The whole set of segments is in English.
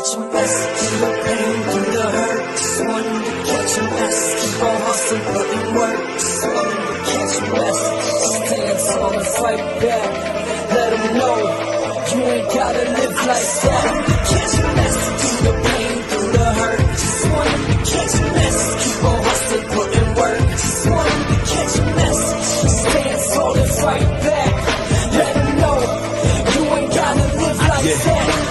catch a mess, through the pain, through the hurt. Just wanted to catch a mess, keep on hustling, putting work. Just wanted to catch a mess, stand tall and fight back. Let them know you ain't gotta live like that. Catch a mess, through the pain, through the hurt. Just wanted to catch a mess, keep on hustling, putting work. Just wanted to catch a mess, stand tall and fight back. Let them know you ain't gotta live like that.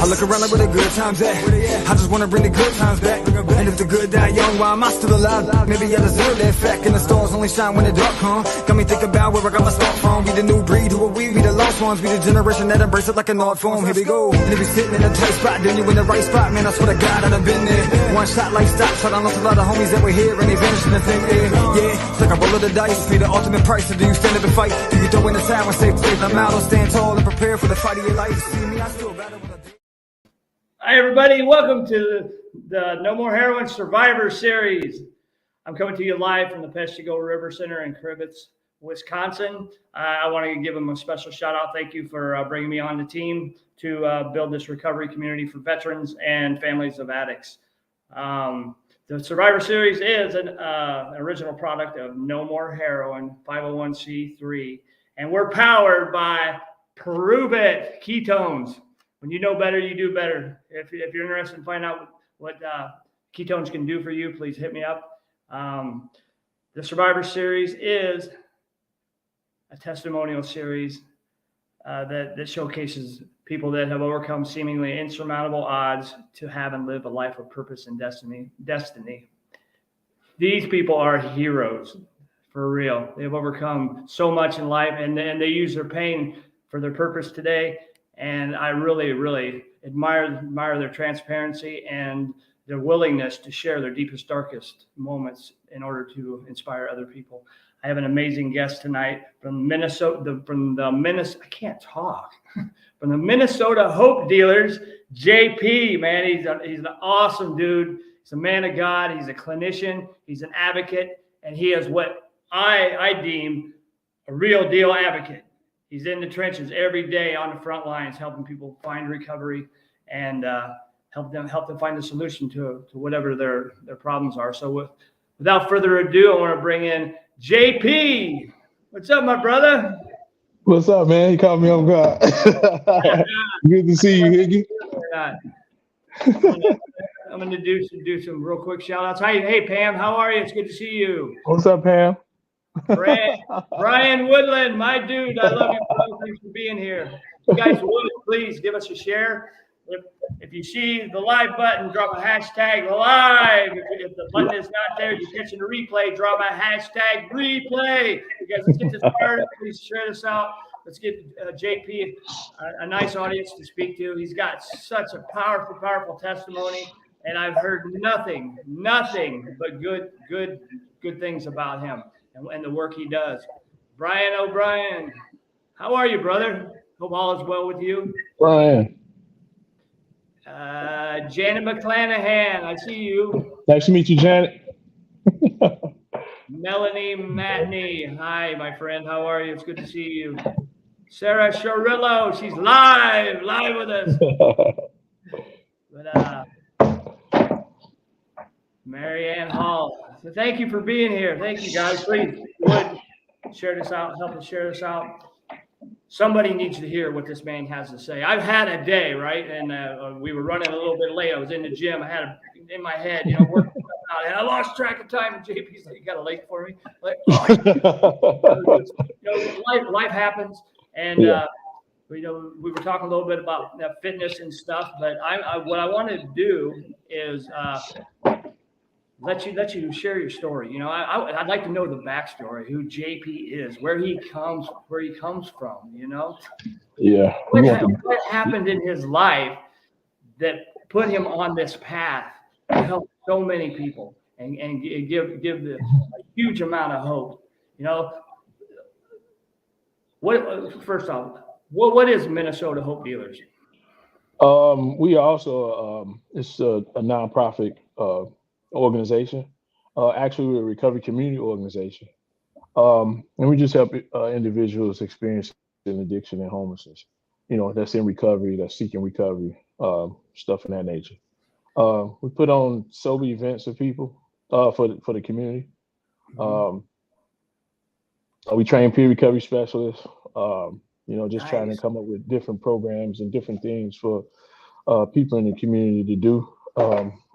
I look around like where the good times at. I just wanna bring the good times back. And if the good die young, why am I still alive? Maybe I deserve that fact. And the stars only shine when the dark come. Got me think about where I got my start from. We the new breed, who are we? We the lost ones. We the generation that embrace it like an art form. Here we go. And if you're sitting in a tight spot, then you in the right spot. Man, I swear to God, I done been there. One shot like stop. Shot on a lot of homies that were here and they vanished in the thin air. Yeah, it's like a roll of the dice. Pay the ultimate price. So do you stand up and fight? Do you throw in the side and say, I'm out, or stand tall and prepare for the fight of your life? See me, I still battle with a... Hi, everybody. Welcome to the No More Heroin Survivor Series. I'm coming to you live from the Peshtigo River Center in Crivitz, Wisconsin. I want to give them a special shout out. Thank you for bringing me on the team to build this recovery community for veterans and families of addicts. The Survivor Series is an original product of No More Heroin, 501c3, and we're powered by Prove It Ketones. When you know better, you do better. If you're interested in finding out what ketones can do for you, please hit me up. The Survivor Series is a testimonial series that showcases people that have overcome seemingly insurmountable odds to have and live a life of purpose and destiny. These people are heroes, for real. They've overcome so much in life, and they use their pain for their purpose today. And I really, really admire their transparency and their willingness to share their deepest, darkest moments in order to inspire other people. I have an amazing guest tonight from Minnesota. I can't talk. From the Minnesota Hope Dealers, JP. Man, he's an awesome dude. He's a man of God. He's a clinician. He's an advocate, and he is what I deem a real deal advocate. He's in the trenches every day on the front lines, helping people find recovery and help them find the solution to whatever their problems are. So without further ado, I want to bring in JP. What's up, my brother? What's up, man? You caught me on guard. Good to see you, Higgy. I'm going to do some real quick shout outs. Hey, Pam, how are you? It's good to see you. What's up, Pam? Brian Woodland, my dude, I love you, bro. Thanks for being here. You guys would please give us a share. If you see the live button, drop a hashtag live. If the button is not there, you're catching a replay, drop a hashtag replay. You guys, let's get this started. Please share this out. Let's get JP a nice audience to speak to. He's got such a powerful, powerful testimony, and I've heard nothing but good things about him and the work he does. Brian O'Brien, how are you, brother? Hope all is well with you. Brian. Janet McClanahan, I see you. Nice to meet you, Janet. Melanie Matney, hi, my friend. How are you? It's good to see you. Sarah Sharillo, she's live with us. But Marianne Hall. So thank you for being here. Thank you, guys. Please share this out. Help us share this out. Somebody needs to hear what this man has to say. I've had a day, right? And we were running a little bit late. I was in the gym. I had in my head, working out. And I lost track of time. And JP's like, "You got a late for me?" Like, life happens. And we were talking a little bit about fitness and stuff. But what I want to do is let you share your story. I'd like to know the backstory, who JP is, where he comes from. Yeah. What happened in his life that put him on this path to help so many people and give a huge amount of hope. First off, what is Minnesota Hope Dealers? We are also it's a nonprofit organization. Actually, we're a recovery community organization, and we just help individuals experiencing addiction and homelessness. That's in recovery, that's seeking recovery, stuff in that nature. We put on sober events for people, for the community. Um, we train peer recovery specialists. Just trying to Nice. come up with different programs and different things for people in the community to do.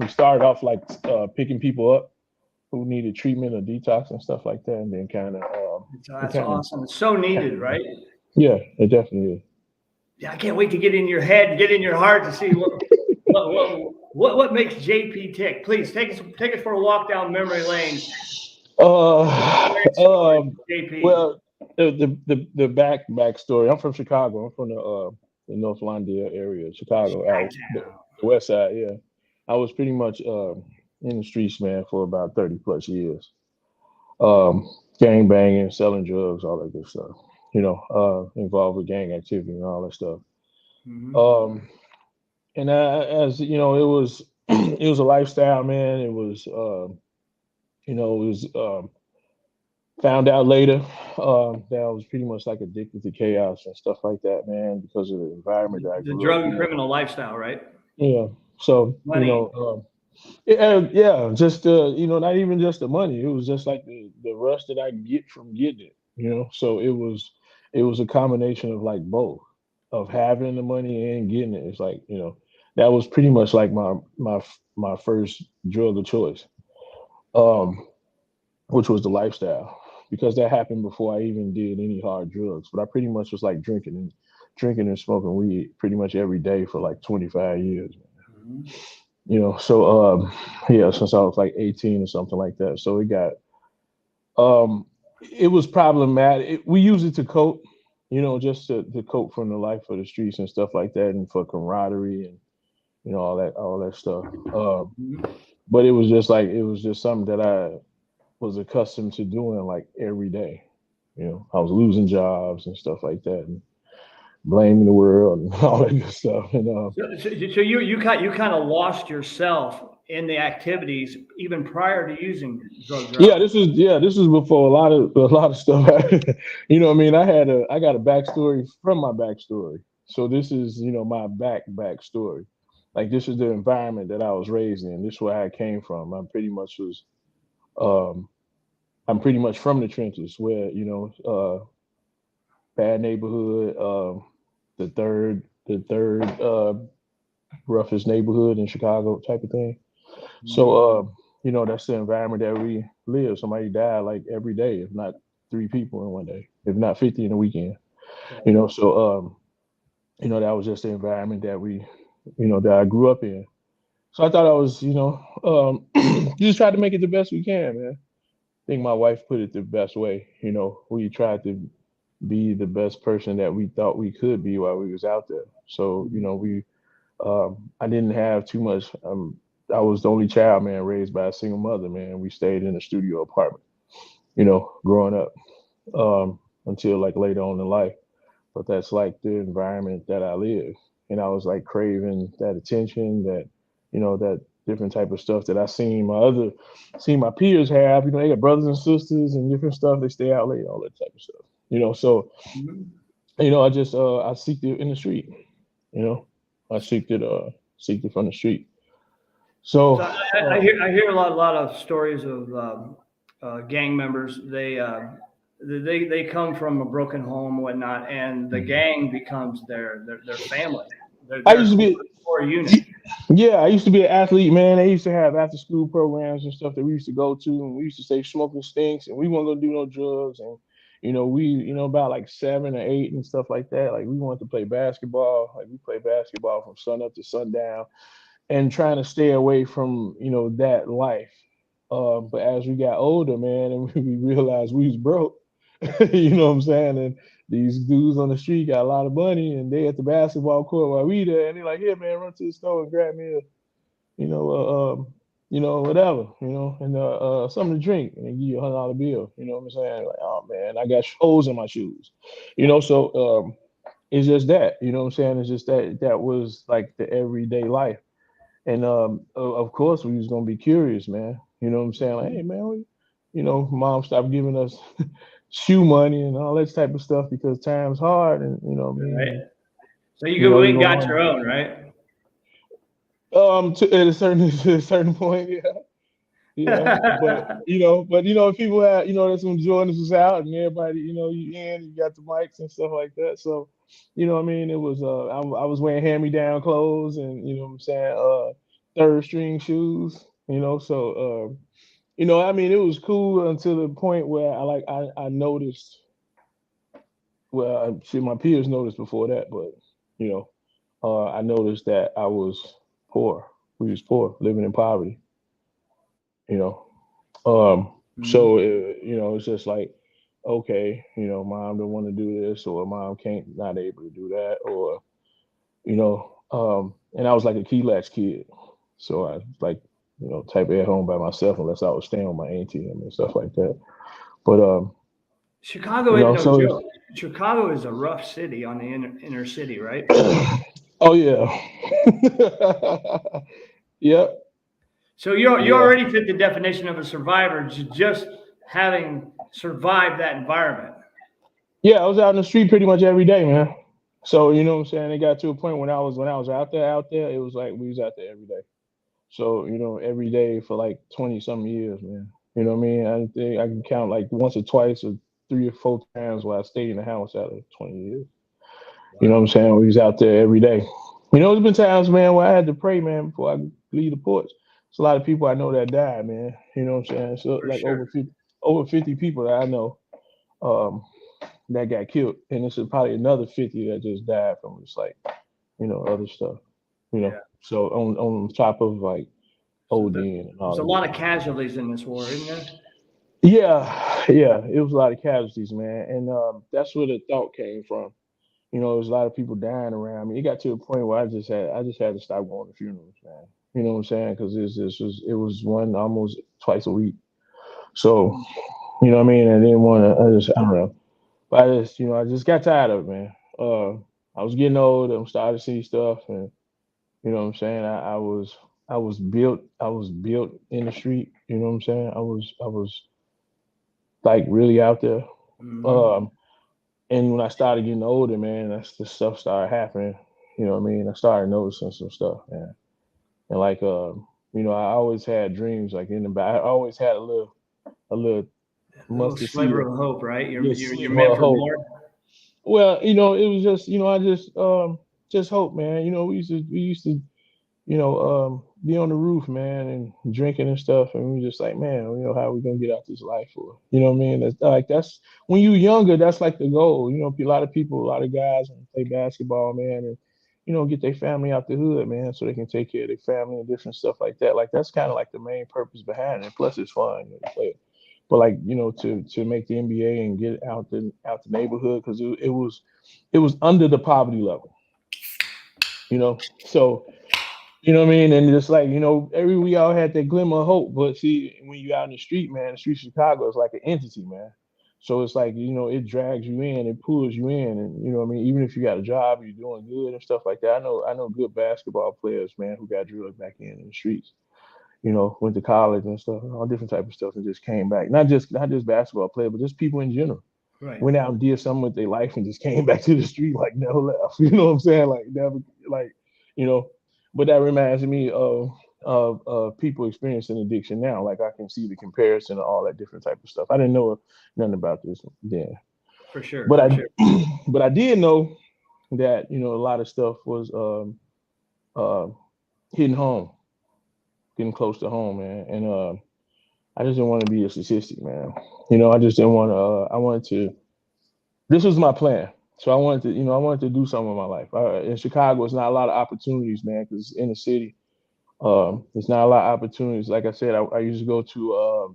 We started off like picking people up who needed treatment or detox and stuff like that, and then kind of, That's awesome. It's so needed, right? yeah, it definitely is. Yeah, I can't wait to get in your head, get in your heart to see what makes JP tick. Please take us for a walk down memory lane. JP. Well, the backstory. I'm from Chicago. I'm from the North Lawndale area of Chicago, out the west side. Yeah, I was pretty much in the streets, man, for about 30 plus years. Gang banging, selling drugs, all that good stuff. Involved with gang activity and all that stuff. Um, and as you know, it was it was a lifestyle, man. It was found out later that I was pretty much like addicted to chaos and stuff like that, man, because of the environment that I The grew drug up and in. criminal lifestyle, right? Yeah. So Money. yeah, just not even just the money. It was just like the rush that I get from getting it. So it was a combination of like both, of having the money and getting it. It's like, that was pretty much like my first drug of choice, um, which was the lifestyle, because that happened before I even did any hard drugs. But I pretty much was like drinking and smoking weed pretty much every day for like 25 years. So yeah, since I was like 18 or something like that. So um it was problematic. We used it to cope, just to cope from the life of the streets and stuff like that, and for camaraderie and all that stuff. But it was just something that I was accustomed to doing like every day. I was losing jobs and stuff like that, and blaming the world and all that good stuff. And So you kind of lost yourself in the activities even prior to using drugs. this was before a lot of stuff happened. What I mean? I got a backstory from my backstory. So this is my backstory. Like, this is the environment that I was raised in. This is where I came from. Um I'm pretty much from the trenches, where bad neighborhood, the third roughest neighborhood in Chicago, type of thing. So that's the environment that we live. Somebody died like every day, if not 3 people in one day, if not 50 in a weekend. So that was just the environment that I grew up in. So I thought I was, just try to make it the best we can, man. I think my wife put it the best way. We tried to be the best person that we thought we could be while we was out there. So I didn't have too much. I was the only child, man, raised by a single mother, man. We stayed in a studio apartment, growing up, until like later on in life. But that's like the environment that I live, and I was like craving that attention, that different type of stuff that I seen my peers have. They got brothers and sisters and different stuff. They stay out late, all that type of stuff. So I just I seeked it in the street. I seeked it from the street. So I hear a lot of stories of gang members. They come from a broken home and whatnot, and the gang becomes their family. I used to be core unit. Yeah, I used to be an athlete, man. They used to have after school programs and stuff that we used to go to, and we used to say smoking stinks, and we weren't gonna do no drugs, and about like 7 or 8 and stuff like that. Like, we wanted to play basketball. Like, we played basketball from sun up to sundown, and trying to stay away from that life. But as we got older, man, and we realized we was broke, you know what I'm saying? And these dudes on the street got a lot of money, and they at the basketball court while we there, and they're like, "Yeah, man, run to the store and grab me a, whatever, and something to drink, and they give you $100 bill." You know what I'm saying? Like, oh man, I got holes in my shoes, So it's just that, you know what I'm saying? It's just that was like the everyday life, and of course we was gonna be curious, man. You know what I'm saying? Like, hey, man, mom stopped giving us shoe money and all that type of stuff because time's hard, and Right. So you go and got your own, right? At a certain to a certain point, yeah. Yeah, if people had, there's some Jordans was out and everybody, you got the mics and stuff like that. So, what I mean, it was, I was wearing hand-me-down clothes and, what I'm saying, third string shoes, so, I mean, it was cool until the point where I noticed, well, see, my peers noticed before that, but, you know, I noticed that I was poor. We was poor, living in poverty, you know. Mhm. So it's just like, okay, mom don't want to do this, or mom can't not able to do that, or and I was like a key latch kid, so I like type at home by myself unless I was staying with my auntie and stuff like that. But Chicago isn't no so it's, joke. Chicago is a rough city on the inner city, right? oh yeah, yep, So you yeah, already fit the definition of a survivor, just having survived that environment. yeah. I was out in the street pretty much every day, man. So what I'm saying. It got to a point when I was out there, it was like we was out there every day. So, every day for like 20 some years, man. You know what I mean? I think I can count like once or twice or 3 or 4 times where I stayed in the house out of 20 years. You know what I'm Wow. saying? We was out there every day. There's been times, man, where I had to pray, man, before I leave the porch. It's a lot of people I know that died, man. You know what I'm saying? So For like sure. over 50 people that I know um, that got killed. And this is probably another 50 that just died from just like, other stuff, Yeah. So on top of like So ODing and all there's a that lot of different stuff. casualties in this war, isn't there? Yeah, it was a lot of casualties, man, and that's where the thought came from. There was a lot of people dying around me. It got to a point where I just had to stop going to funerals, man. You know what I'm saying? Because it was one almost twice a week. So Mhm. what I mean. I didn't want to. I don't know. But I just got tired of it, man. I was getting old. I'm starting to see stuff, and what I'm saying. I was built in the street. You know what I'm saying. I was like really out there. Mhm. Um, and when I started getting older, man, that's the stuff started happening. You know what I mean? I started noticing some stuff, man. And like, I always had dreams like in the back. I always had a little A little mustard seed, sliver a of hope, right? little You're sliver meant of for hope. more. Well, it was just, I just hope, man. We used to be on the roof, man, and drinking and stuff, and we just like, man, how are we gonna get out this life for? You know what I mean? That's when you younger, that's like the goal. A lot of people, a lot of guys play basketball, man, and get their family out the hood, man, so they can take care of their family and different stuff like that. Like that's kind of like the main purpose behind it. Plus, it's fun to play it. But like to make the NBA and get out the neighborhood because it was under the poverty level, so what I mean? And just like, we all had that glimmer of hope. But see, when you out in the street, man, the street of Chicago is like an entity, man. So it's like, it drags you in, it pulls you in. And what I mean, even if you got a job, you're doing good and stuff like that. I know good basketball players, man, who got drilled back in the streets, went to college and stuff, all different type of stuff and just came back. Not just basketball players, but just people in general. Right. Went out and did something with their life and just came back to the street like never left. You know what I'm saying? Like never, like you know. But that reminds me of people experiencing addiction now. Like I can see the comparison of all that different type of stuff. I didn't know nothing about this then, For sure. but For I sure. but I did know that a lot of stuff was uh, hitting home, getting close to home, man. And I just didn't want to be a statistic, man. I just didn't want to. I wanted to. This was my plan. So I wanted to do something in my life. In Chicago, it's not a lot of opportunities, man, because in the city, there's not a lot of opportunities. Like I said, I used to go to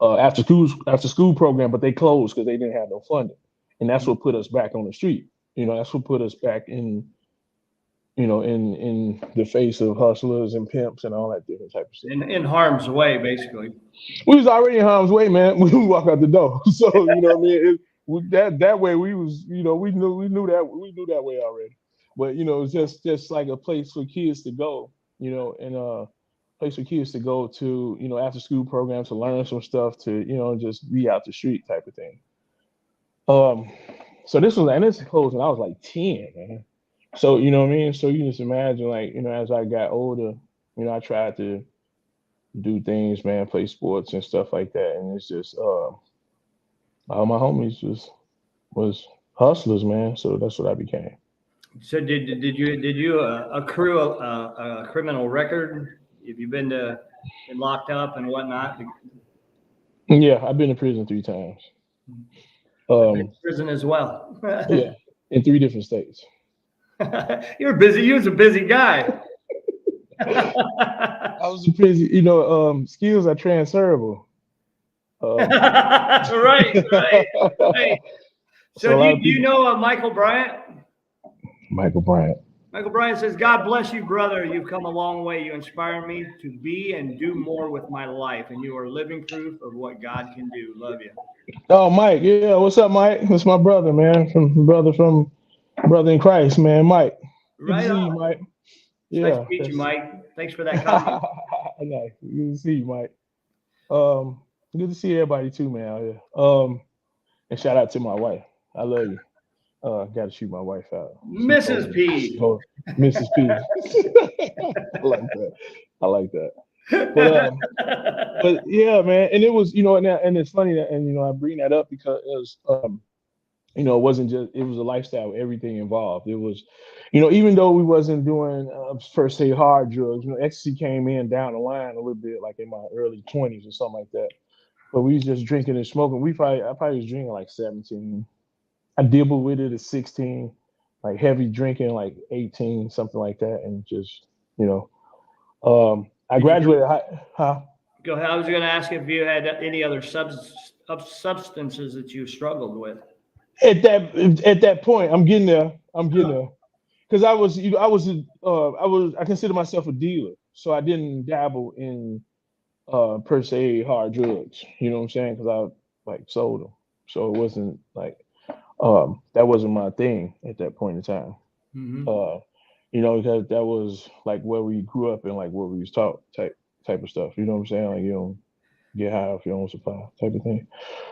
after school program, but they closed because they didn't have no funding, and that's Mhm. what put us back on the street. That's what put us back in the face of hustlers and pimps and all that different type of stuff. In harm's way, basically. We was already in harm's way, man. When we walk out the door. So what I mean. That way we was, we knew that way already. But it's just like a place for kids to go, and place for kids to go to, after school programs to learn some stuff to, just be out the street type of thing. Um, so this closed when I was like 10, man. So you know what I mean. So you just imagine, like, as I got older, I tried to do things, man, play sports and stuff like that, and it's just all my homies was hustlers, man. So that's what I became. So did you accrue a criminal record? Have you been locked up and whatnot? Yeah, I've been to prison 3 times. I've been to Um, prison as well. yeah, in 3 different states. You're busy. You was a busy guy. I was in prison. Skills are transferable. Um, Right, right, right. so So a do lot you, of do you people. know Michael Bryant? Michael Bryant. Michael Bryant says, "God bless you, brother. You've come a long way. You inspire me to be and do more with my life, and you are living proof of what God can do. Love you." Oh, Mike. Yeah, what's up, Mike? That's my brother, man. From brother in Christ, man. Mike. Good to Right see you, on. Mike. It's nice to Yeah, meet you, that's Mike. Thanks for that comment. nice. Good to see you, Mike. Good to see everybody too, man. Out here. And shout out to my wife. I love you. Got to shoot my wife out. She told Mrs. me. She P. told Mrs. P. I like that. I like that. But yeah, man. And it was, and it's funny that, and I bring that up because it was, it wasn't just, it was a lifestyle, everything involved. It was, even though we wasn't doing per se hard drugs, ecstasy came in down the line a little bit, like in my early 20s or something like that. But we was just drinking and smoking. I probably was drinking like 17. I dibbled with it at 16, like heavy drinking like 18, something like that, and just, you know, I Did you graduated high, huh? go ahead? I was going to ask if you had any other substances that you struggled with. At that point, I'm getting there. I'm getting there. Because I was, I consider myself a dealer, so I didn't dabble in per se hard drugs. You know what I'm saying? Because I like sold them, so it wasn't like that wasn't my thing at that point in time. Hmm. Uh, because that was like where we grew up and like what we was taught type of stuff. You know what I'm saying? Like you don't get high off your own supply type of thing.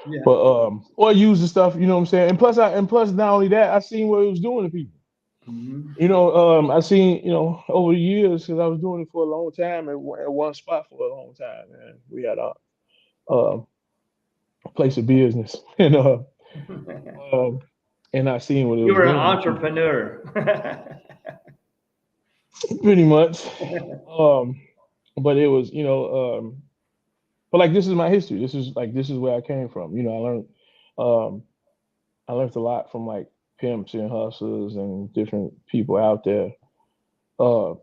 Yeah. But or use the stuff. You know what I'm saying? And plus not only that, I seen what it was doing to people. Hmm. I seen, over the years because I was doing it for a long time at one spot for a long time, man. We had uh, place of business, um, and I seen what it You was were an doing to people, entrepreneur. pretty much. Um, but it was, but like this is my history. This is where I came from. Um, I learned a lot from like pimps and hustlers and different people out there. Uh,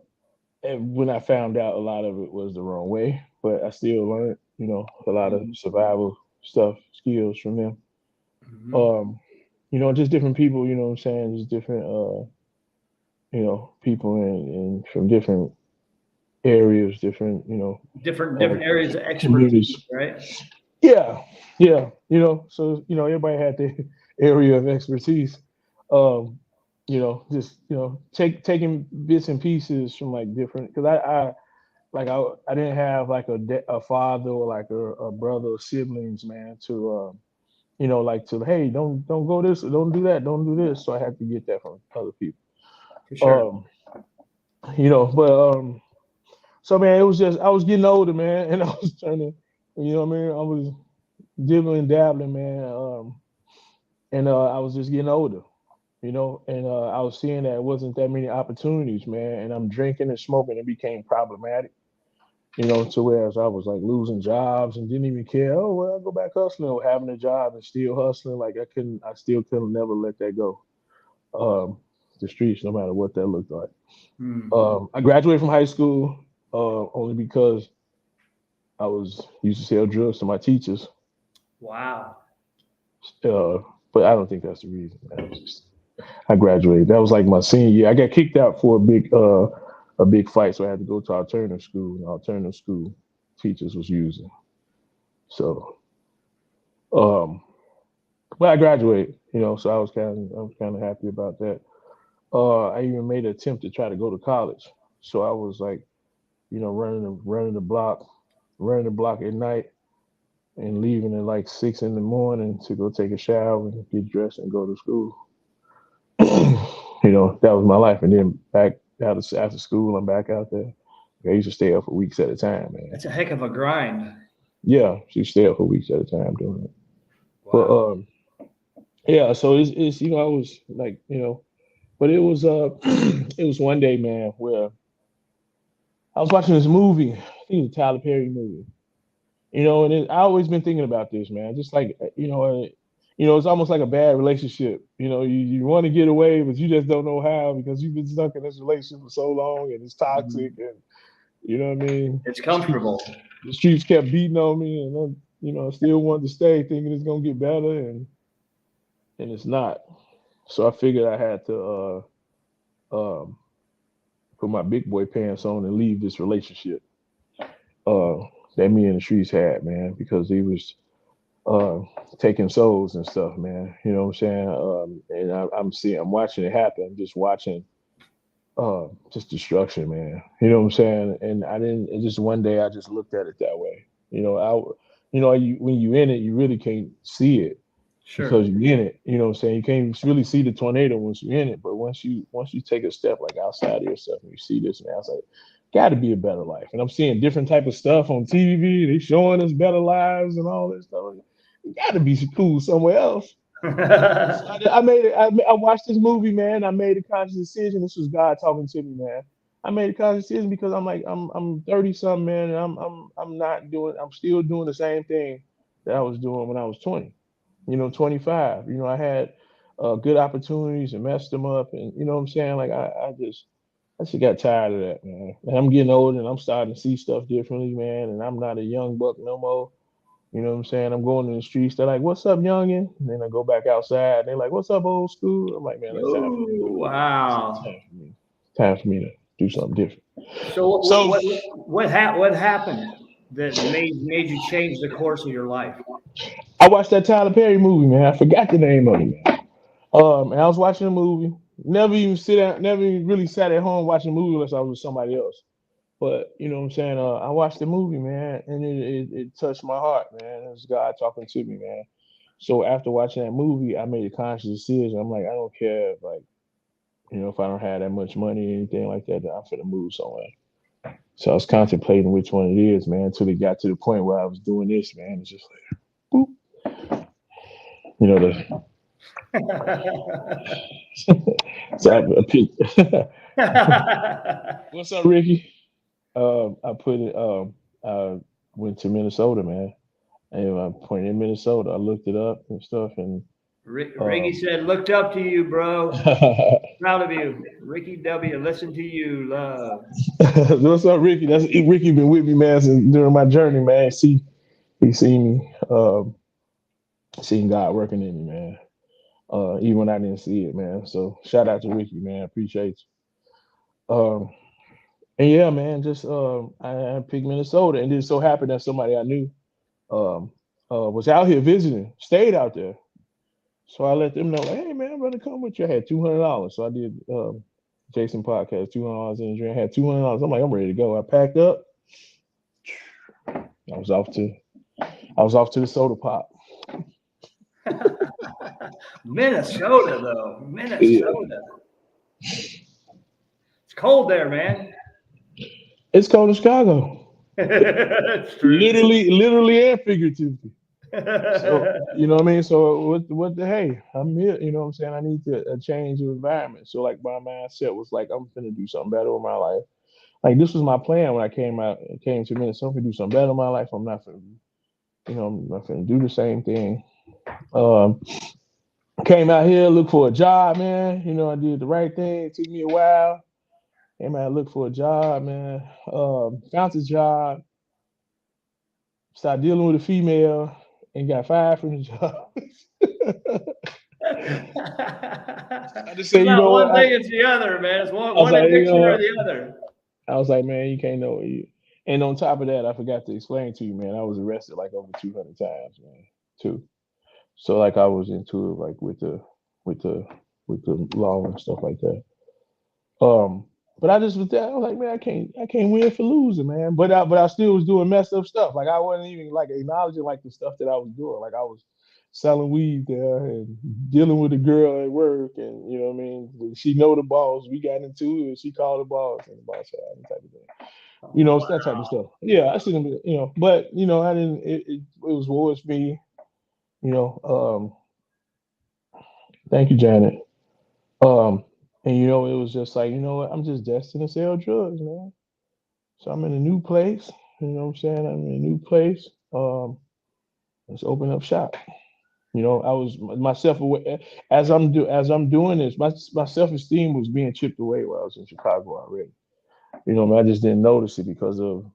and when I found out a lot of it was the wrong way, but I still learned, a lot of Mhm. survival stuff, skills from them. Mhm. Um, just different people, you know what I'm saying? Just different, people in from different areas, different, uh, Different areas of expertise, communities. right? Yeah, yeah, so, everybody had their area of expertise. Um, just, taking bits and pieces from like different, because I didn't have like a father or like a brother or siblings, man, to like to, hey, don't go this, don't do that, don't do this. So I had to get that from other people. For sure. Um, but so man, it was just I was getting older, man, and I was trying to, what I mean, I was dibbling dabbling, man, and I was just getting older. And I was seeing that it wasn't that many opportunities, man, and I'm drinking and smoking. It became problematic, to where as I was like losing jobs and didn't even care. Oh, well, I'll go back hustling or having a job and still hustling. Like I still couldn't never let that go. The streets, no matter what that looked like. Hmm. I graduated from high school only because I was used to sell drugs to my teachers. Wow. Uh, but I don't think that's the reason. I graduated. That was like my senior year. I got kicked out for a big fight, so I had to go to alternative school. And alternative school teachers was using. So, um, but I graduated, so I was kind of happy about that. I even made an attempt to try to go to college. So I was like, running the block at night and leaving at like 6 in the morning to go take a shower and get dressed and go to school. That was my life. And then back out after school, I'm back out there. I used to stay up for weeks at a time, man. That's a heck of a grind. Yeah, she stay up for weeks at a time doing it. But Wow. yeah, so it's I was like, but it was it was one day, man, where I was watching this movie. I think it was a Tyler Perry movie. And I always been thinking about this, man. Just like it's almost like a bad relationship. You want to get away, but you just don't know how because you've been stuck in this relationship for so long and it's toxic, and you know what I mean. It's comfortable. The streets kept beating on me, and I still wanted to stay, thinking it's gonna get better, and it's not. So I figured I had to um, put my big boy pants on and leave this relationship uh, that me and the streets had, man, because he was uh, taking souls and stuff, man. You know what I'm saying? And I'm watching it happen. I'm just watching just destruction, man. You know what I'm saying? And I didn't. It's just one day I just looked at it that way. When you in it, you really can't see it Sure. because you're in it. You know what I'm saying? You can't really see the tornado once you're in it, but once you take a step like outside of yourself and you see this, man, I was like, got to be a better life. And I'm seeing different type of stuff on TV. They showing us better lives and all this stuff. Got to be cool somewhere else. So I made it. I watched this movie, man. I made a conscious decision. This was God talking to me, man. I made a conscious decision because I'm like I'm 30 something, man, and I'm not doing. I'm still doing the same thing that I was doing when I was 20. 25. I had good opportunities and messed them up, and you know what I'm saying. Like I just got tired of that, man. And I'm getting older, and I'm starting to see stuff differently, man. And I'm not a young buck no more. You know what I'm saying? I'm going in the streets. They're like, "What's up, youngin?" And then I go back outside. And they're like, "What's up, old school?" I'm like, "Man, it's time for me. Ooh, It's wow. time for me. Time for me to do something different." So So what happened that made you change the course of your life? I watched that Tyler Perry movie, man. I forgot the name of it, man. And I was watching the movie. Never even really sat at home watching a movie unless I was with somebody else. But you know what I'm saying? I watched the movie, man, and it touched my heart, man. It was God talking to me, man. So after watching that movie, I made a conscious decision. I'm like, I don't care if if I don't have that much money or anything like that, then I'm finna move somewhere. So I was contemplating which one it is, man, until it got to the point where I was doing this, man. It's just like, boop. The so I picked. What's up, Ricky? I put it. I went to Minnesota, man. And I pointed in Minnesota. I looked it up and stuff, and Ricky said, "Looked up to you, bro. Proud of you, Ricky W. Listen to you, love." what's up, Ricky? That's Ricky. Been with me, man, since during my journey, man. He seen me, seen God working in me, man. Even when I didn't see it, man. So shout out to Ricky, man. Appreciate you. And yeah, man, just I picked Minnesota, and it just so happened that somebody I knew um, was out here visiting, stayed out there. So I let them know, like, hey man, I'm gonna come with you. I had $200, so I did Jason podcast, $200 in the drink. I had $200. I'm like, I'm ready to go. I packed up. I was off to the soda pop. Minnesota, though. Yeah. Minnesota. It's cold there, man. It's cold in Chicago, It's true. literally and figuratively. So you know what I mean. So what the hey, I'm here. You know what I'm saying. I need to a change of environment. So like my mindset was like, I'm gonna do something better with my life. Like this was my plan when I came to Minnesota. I'm gonna do something better in my life. I'm not gonna do the same thing. Um, Came out here, looked for a job, man. I did the right thing. It took me a while. Came out, looked for a job, man. Found a job. Started dealing with a female and got fired from the job. I just It's said, you not know what? one thing, it's the other, man. It's I was one like, addiction or the other. man, you can't know it. And on top of that, I forgot to explain to you, man. I was arrested like over 200 times, man, too. So like I was into it, like with the with the law and stuff like that. Um, but I just was there. I was like, man, I can't win for losing, man. But I still was doing messed up stuff. Like I wasn't even like acknowledging like the stuff that I was doing. Like I was selling weed there and dealing with a girl at work, and you know what I mean. She know the boss. We got into it. She called the boss, and the boss said that type of thing. You know, it's that type of stuff. Yeah, I seen him. You know, but you know, I didn't. It was towards me. You know, thank you, Janet. Um, and you know, it was just like, you know what, I'm just destined to sell drugs, man. So I'm in a new place. You know what I'm saying? I'm in a new place. Let's open up shop. You know, I was myself away as I'm doing this. My self esteem was being chipped away while I was in Chicago already. You know, I just didn't notice it because of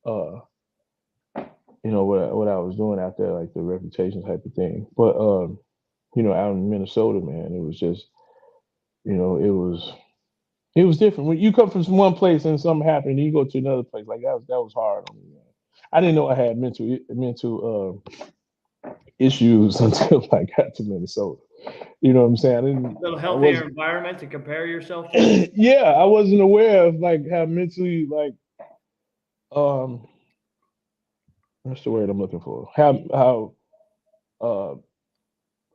uh what I was doing out there, like the reputation type of thing. But you know, out in Minnesota, man, it was just you know, it was different. When you come from one place and something happened, and you go to another place, like that was hard on me, man. I didn't know I had mental issues until I got to Minnesota. You know what I'm saying? A little I healthier wasn't. environment to compare yourself to. Yeah, I wasn't aware of like how mentally like um what's the word I'm looking for? How uh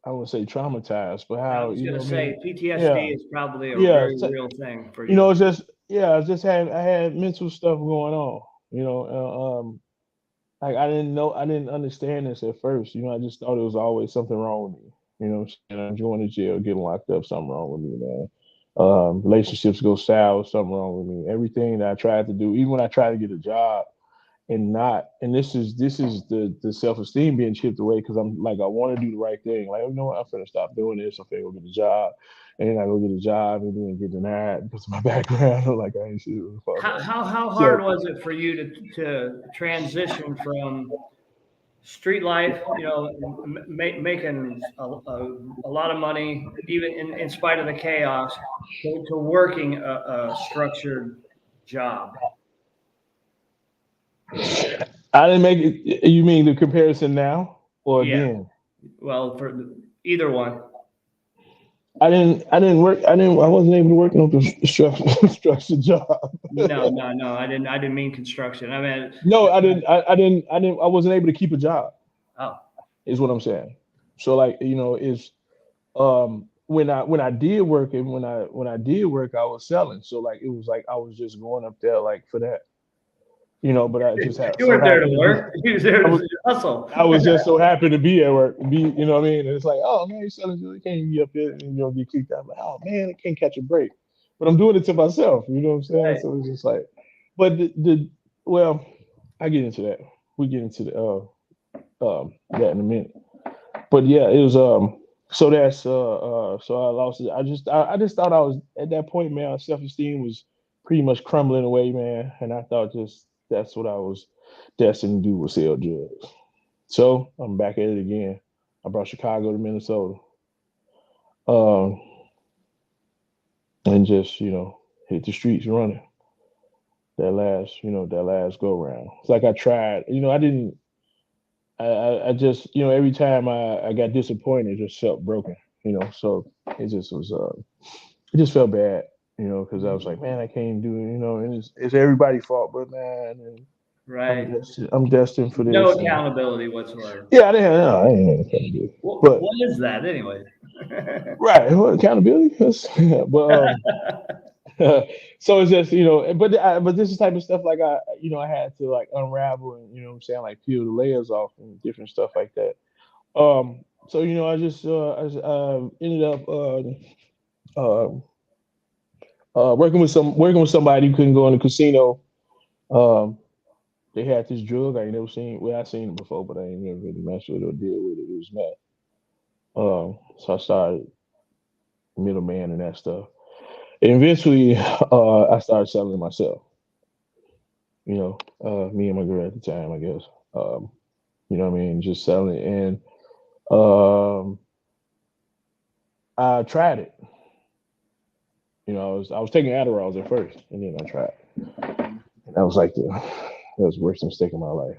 I wouldn't say traumatized, but I how was you going know to what I say mean? PTSD Yeah, is probably a yeah. very real thing for You know, you. it's just yeah, I had mental stuff going on. You know, like I didn't understand this at first. You know, I just thought it was always something wrong with me. You know, what I'm saying? I'm going to jail, getting locked up, something wrong with me, man. Relationships go sour, something wrong with me. Everything that I tried to do, even when I tried to get a job, and this is the self esteem being chipped away because I'm like I want to do the right thing. Like, you know what, I'm finna stop doing this. I'm finna go get a job, and then I go get a job and then get denied because of my background. like I ain't shit with fuck that. How hard So was it for you to transition from street life, you know, making a lot of money, even in spite of the chaos, to working a structured job? I didn't make it. You mean the comparison now or Yeah, then? well, for either one. I didn't work. I wasn't able to work on the structured job. No, I didn't mean construction. I mean, No, I wasn't able to keep a job. oh, Is what I'm saying. So like you know, is when I did work and when I did work, I was selling. So like it was like I was just going up there like for that, you know. But I just had you so weren't there to happened to be. work. You was there I to was hustle. I was just so happy to be at work, you know what I mean? And it's like, oh man, you're selling, you can't be up there and you know get kicked out. I'm like, oh man, I can't catch a break. But I'm doing it to myself, you know what I'm saying? Right. So it's just like, but the well, I get into that. We get into the that in a minute. But yeah, it was so that's so I lost it. I just thought I was at that point, man, my self esteem was pretty much crumbling away, man. And I thought just that's what I was destined to do was sell drugs. So I'm back at it again. I brought Chicago to Minnesota. Um and just, you know, hit the streets running. That last go round. It's like I tried, you know, I didn't I just, you know, every time I got disappointed, it just felt broken, you know. So it just was, it just felt bad, you know, because I was like, man, I can't do it, you know, and it's everybody's fault, but man, and Right. I'm destined for No this, and accountability whatsoever. yeah, I didn't have accountability, but What is that anyway? right, well, accountability, but so it's just you know, but this is type of stuff like you know I had to like unravel and you know what I'm saying like peel the layers off and different stuff like that. So you know, ended up uh, working with somebody who couldn't go in the casino. Um, they had this drug I ain't never seen. Well, I seen it before, but I ain't never really messed with it or deal with it. It was mad. So I started middleman and that stuff. And eventually, I started selling it myself. You know, me and my girl at the time, I guess. Um, you know what I mean? Just selling it, and um, I tried it. You know, I was taking Adderalls at first, and then I tried. And that was like that was the worst mistake of my life.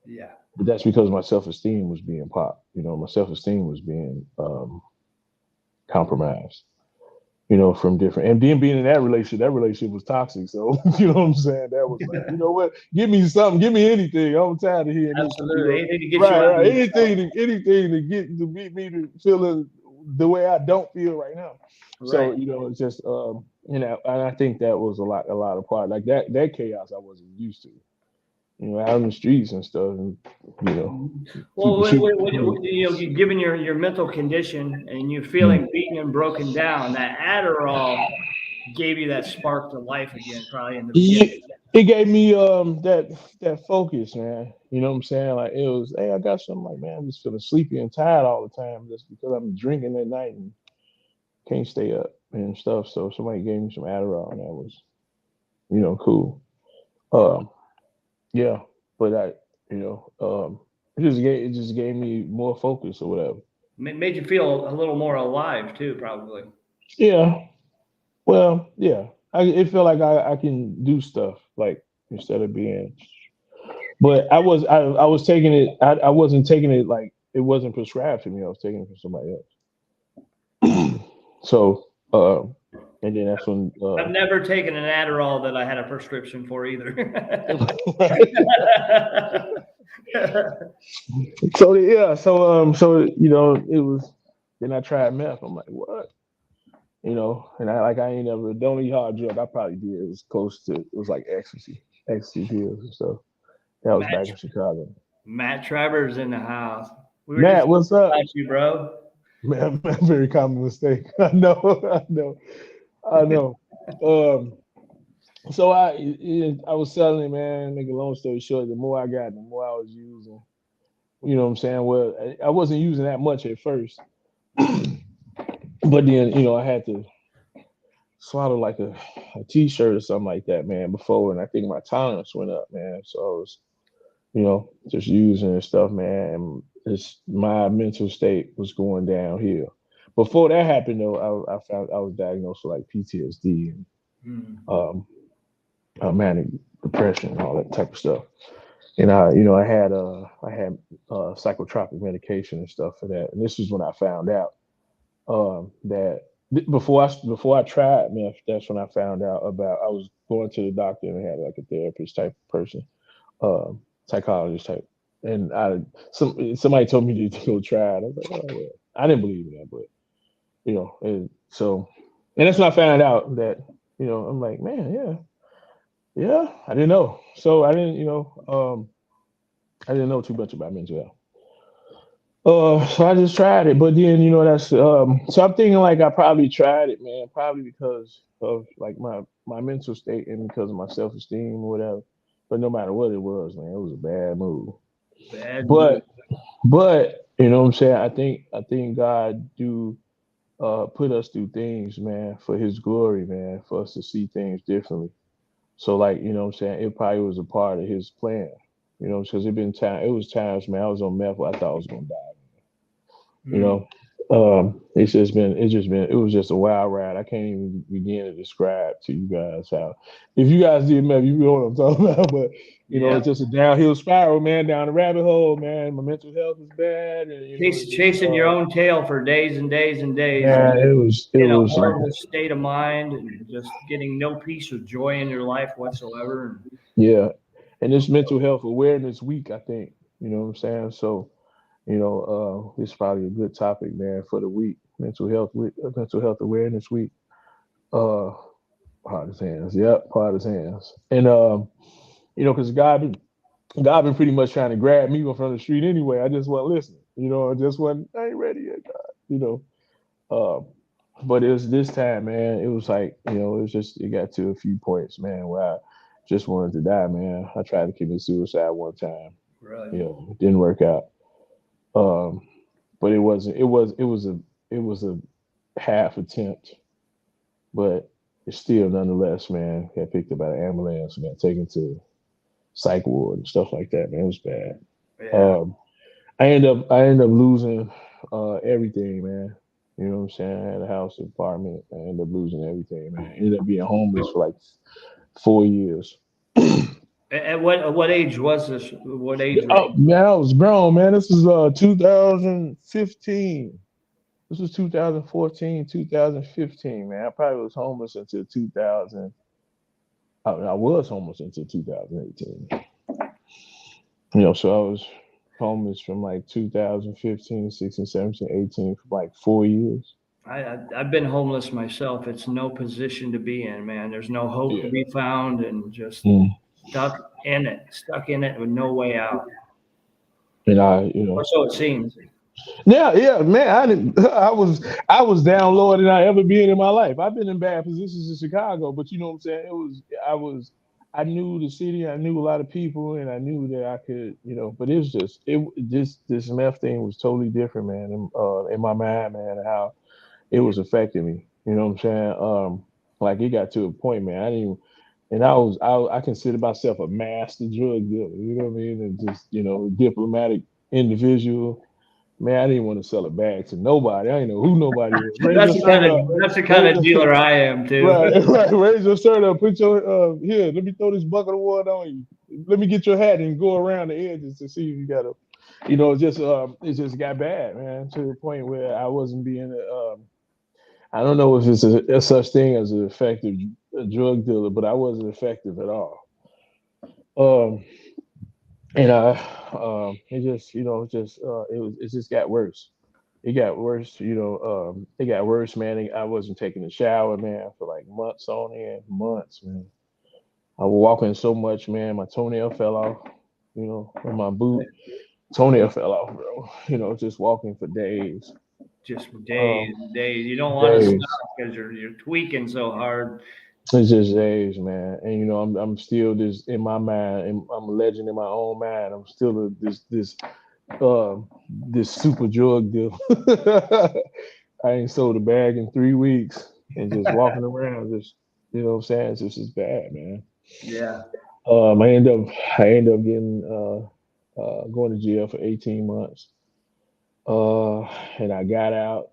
Yeah. But that's because my self esteem was being popped. You know, my self esteem was being compromised. you know, from different, and then being in that relationship was toxic. So, you know what I'm saying? That was like, you know what? Give me something, give me anything. I'm tired of hearing this, you Absolutely. know. Anything to get you Right, out of right. yourself. Anything to get me to feeling the way I don't feel right now. So, Right. you know, it's just you know, and I think that was a lot of part. Like that chaos I wasn't used to. You know, out in the streets and stuff, and you know, Well, people shoot. you know, given your mental condition and you Mm. feeling beaten and broken down, that Adderall gave you that spark to life again, probably in the beginning. Yeah, it gave me that focus, man. You know what I'm saying? Like it was, hey, I got something like, man, I'm just feeling sleepy and tired all the time just because I'm drinking at night and can't stay up and stuff. So somebody gave me some Adderall and that was, you know, cool. Um, yeah, but you know, it just gave me more focus or whatever. Made you feel a little more alive too, probably. Yeah, well, yeah, it felt like I can do stuff like instead of being. But I was taking it. I wasn't taking it like it wasn't prescribed to me. I was taking it from somebody else. So and then that's when I've never taken an Adderall that I had a prescription for either. so yeah, so you know it was. Then I tried meth. I'm like, what? You know, and I ain't never the only hard drug I probably did was close to it was like ecstasy pills and stuff. That was back Matt, in Chicago. Matt Trevor's in the house. We were just Matt, what's up? about you, bro. Man, very common mistake. I know, I know. Um, so I was selling it, man. Make a long story short, the more I got, the more I was using. You know what I'm saying? Well, I wasn't using that much at first, but then you know I had to swallow like a t-shirt or something like that, man. Before, and I think my tolerance went up, man. So I was, you know, just using and stuff, man. And it's my mental state was going downhill. Before that happened, though, I found I was diagnosed with like PTSD and Hmm. um, manic depression and all that type of stuff. And you know, I had psychotropic medication and stuff for that. And this was when I found out that before I tried meth, that's when I found out about. I was going to the doctor and I had like a therapist type person, psychologist type, and somebody told me to go try it. I was like, oh yeah, I didn't believe in that, but you know, and so, and that's when I found out that you know, I'm like, man, yeah, I didn't know, so I didn't, you know, I didn't know too much about mental health. So I just tried it, but then you know that's so I'm thinking like I probably tried it, man, probably because of like my mental state and because of my self esteem or whatever. But no matter what it was, man, it was a bad move. Bad move. But but you know what I'm saying? I think God do put us through things, man, for His glory, man, for us to see things differently. So like you know what I'm saying? It probably was a part of His plan. You know, because it was times, man, I was on meth where I thought I was gonna die. You Hmm. know, it was just a wild ride. I can't even begin to describe to you guys how. If you guys did maybe you know what I'm talking about, but you know, Yeah. it's just a downhill spiral, man, down the rabbit hole, man. My mental health is bad, and you know, Chasing your own tail for days and days and days, and man, just it in a was like, horrible state of mind, and just getting no peace or joy in your life whatsoever. yeah. And this mental health awareness week, I think, you know what I'm saying. So, you know, it's probably a good topic, man, for the week. Mental health awareness week. Uh, Hard as hands. Yep, hard as hands. And you know, because God been pretty much trying to grab me from the street anyway. I just wasn't listening. You know, I just wasn't. I ain't ready yet, God. You know. Um, but it was this time, man. It was like you know, it was just it got to a few points, man, where I just wanted to die, man. I tried to commit suicide one time. Really. You know, it didn't work out. Um, but it wasn't. It was a half attempt, but it's still nonetheless, man. Got picked up by the ambulance and got taken to psych ward and stuff like that. Man, it was bad. Yeah. Um, I ended up losing everything, man. You know what I'm saying? I had a house, apartment. I ended up losing everything, man. I ended up being homeless for like 4 years. At what age was this? What age Oh range? man, I was grown, man. This was 2015. This was 2014, 2015, man. I probably was homeless until 2000. I was homeless until 2018. So I was homeless from like 2015, 16, 17, 18 for like 4 years. I've been homeless myself. It's no position to be in, man. There's no hope to Yeah. be found, and just Mm. stuck in it with no way out. And Or so it seems. yeah, man. I was down lower than I ever been in my life. I've been in bad positions in Chicago, but you know what I'm saying. I knew the city. I knew a lot of people, and I knew that I could, But it was just this meth thing was totally different, man. In my mind, man, and how it was affecting me. You know what I'm saying? Like it got to a point, man. I didn't. Even, and I consider myself a master drug dealer. You know what I mean? And just diplomatic individual. Man, I didn't want to sell a bag to nobody. I didn't know who nobody was. Raise your shirt up. That's the kind of dealer I am too. Right. Raise your shirt up. Put your here. Let me throw this bucket of water on you. Let me get your hat and go around the edges to see if you got a. It just got bad, man, to the point where I wasn't being. I don't know if it's a such thing as an effective drug dealer, but I wasn't effective at all. And it just it just got worse. It got worse, it got worse, man. I wasn't taking a shower, man, for like months on end, months, man. I was walking so much, man. My toenail fell off, on my boot. Toenail fell off, bro. Just walking for days. Just days. You don't want to Days. stop because you're tweaking so hard. It's just days, man. And I'm still this in my mind, and I'm a legend in my own mind. I'm still this super drug dealer. I ain't sold a bag in 3 weeks and just walking around, just what I'm saying. It's just bad, man. Yeah. I end up getting going to jail for 18 months. And I got out.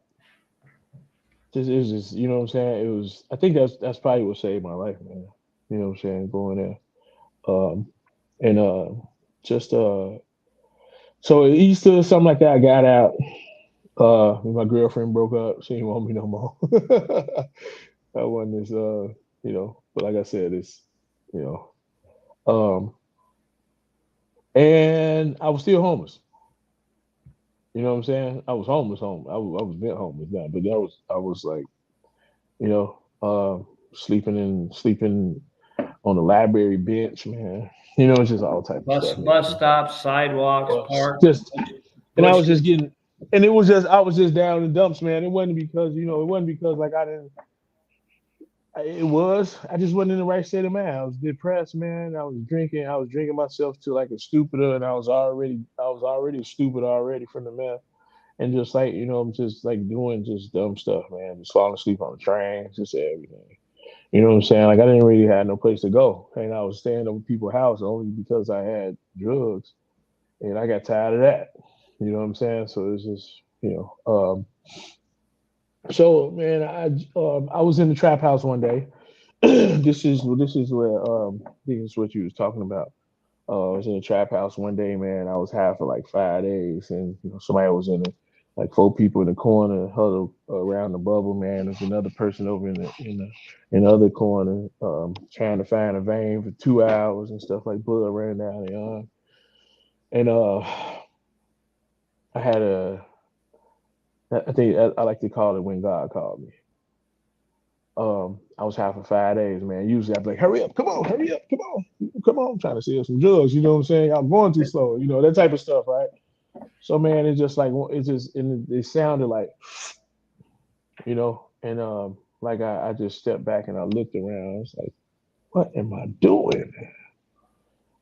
It was just, what I'm saying? I think that's probably what saved my life, man. You know what I'm saying? Going there. And just so at Easter or something like that, I got out. My girlfriend broke up. She didn't want me no more. I wasn't this but like I said, and I was still homeless. You know what I'm saying? I was homeless. I was been homeless now, but I was like, sleeping on the library bench, man. It's just all type of stuff. Bus stops, sidewalks, parks. And I was just getting, and I was just down in the dumps, man. It wasn't because like I didn't. I just wasn't in the right state of mind. I was depressed, man. I was drinking myself to like a stupider, and I was already stupid already from the meth. And just like, I'm just like doing just dumb stuff, man. Just falling asleep on the train, just everything. You know what I'm saying? Like I didn't really have no place to go. And I was staying over people's house only because I had drugs. And I got tired of that. You know what I'm saying? So it's just, so man, I was in the trap house one day. This is where I think it's what you was talking about. I was in the trap house one day, man. I was high for like 5 days, and somebody was in it, like 4 people in the corner huddled around the bubble, man. There's another person over in the other corner, trying to find a vein for 2 hours and stuff, like blood running down their arm. And I think I like to call it when God called me. I was high for 5 days, man. Usually I'd be like, hurry up, come on, I'm trying to sell some drugs, you know what I'm saying? I'm going too slow, that type of stuff, right? So man, it's just like, it sounded like, and like I just stepped back and I looked around. I was like, what am I doing?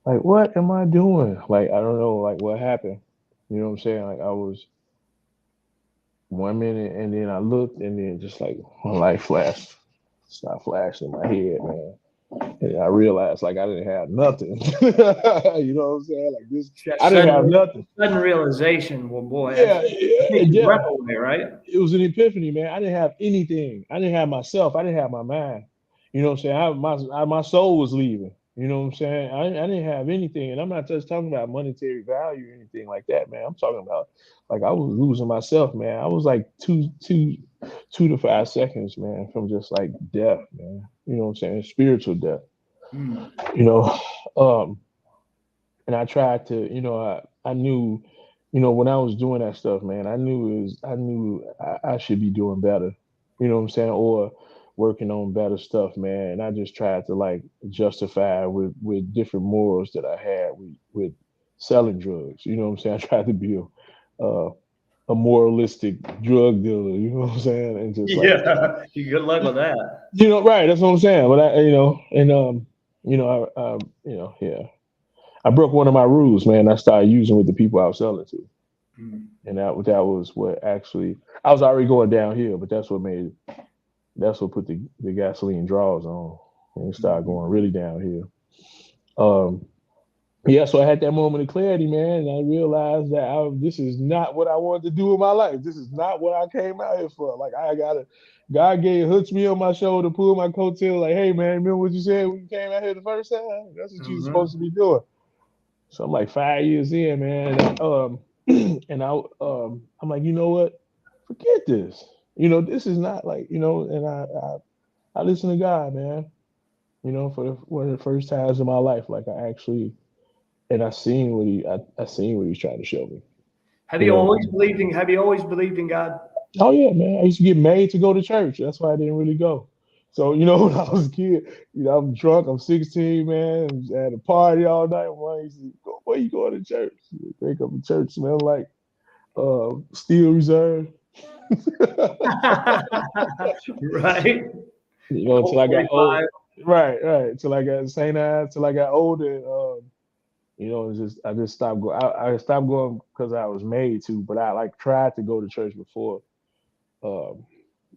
Like, what am I doing? Like, I don't know, like what happened. You know what I'm saying? Like I was 1 minute and then I looked and then just like my light started flashing in my head, man. And I realized like I didn't have nothing. You know what I'm saying? Like this, I didn't have nothing. Sudden realization, well, boy, yeah. Breath away, right? It was an epiphany, man. I didn't have anything. I didn't have myself. I didn't have my mind. You know what I'm saying? My soul was leaving. You know what I'm saying? I didn't have anything, and I'm not just talking about monetary value or anything like that, man. I'm talking about like I was losing myself, man. I was like 2 to 5 seconds, man, from just like death, man. You know what I'm saying? Spiritual death. Mm. You know, um, and I tried to, I knew, when I was doing that stuff, man, I knew I should be doing better. You know what I'm saying? Or working on better stuff, man. And I just tried to like justify with different morals that I had with selling drugs. You know what I'm saying? I tried to be a moralistic drug dealer. You know what I'm saying? And just like, Yeah, you good luck with that. right? That's what I'm saying. But yeah. I broke one of my rules, man. I started using with the people I was selling to, Mm. and that was what actually I was already going downhill, but that's what put the gasoline draws on, and it started Mhm. going really downhill. Um, yeah, so I had that moment of clarity, man, and I realized that this is not what I wanted to do in my life. This is not what I came out here for. Like God hooks me on my shoulder, pulled my coattail, like, hey, man, remember what you said when you came out here the first time? That's what you're supposed Mhm. to be doing. So I'm like 5 years in, man. And I'm like, you know what? Forget this. This is not like, and I listen to God, man. For one of the first times in my life, like I seen I seen what he's trying to show me. Have You you know. always believed in Have you always believed in God? Oh yeah, man. I used to get made to go to church. That's why I didn't really go. So, when I was a kid, I'm drunk. I'm 16, man. I had a party all night. One used to go, where you going to church? Wake up in church, smell like Steel Reserve. Right. Until Colt I got old. 45. Right. Until I got St. Anne, until I got older. It's just I just stopped going. I stopped going because I was made to, but I like tried to go to church before. Um,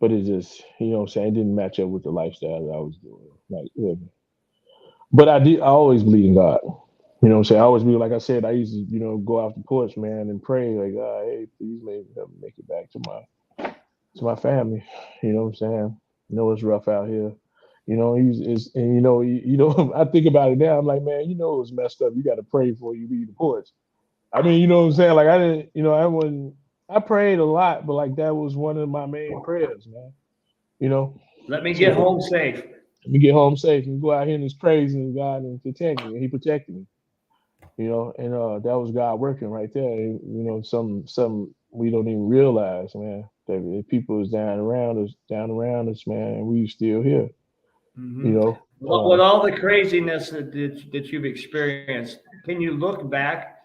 but it just, what I'm saying, it didn't match up with the lifestyle that I was doing, like living. But I always believe in God. You know what I'm saying? I always believe, like I said, I used to, go off the porch, man, and pray, like, hey, please help me make it back to my family. You know what I'm saying? It's rough out here. And I think about it now. I'm like, man, it was messed up. You got to pray before you leave the porch. I mean, you know what I'm saying? Like, I didn't, I wouldn't. I prayed a lot, but like that was one of my main prayers, man. You know, Let me get to home safe. let me get home safe and go out here in this crazy and God and protect me. And He protected me. And that was God working right there. Some we don't even realize, man. That if people is down around us, man, and we still here. You Hmm. know, With all the craziness that you've experienced, can you look back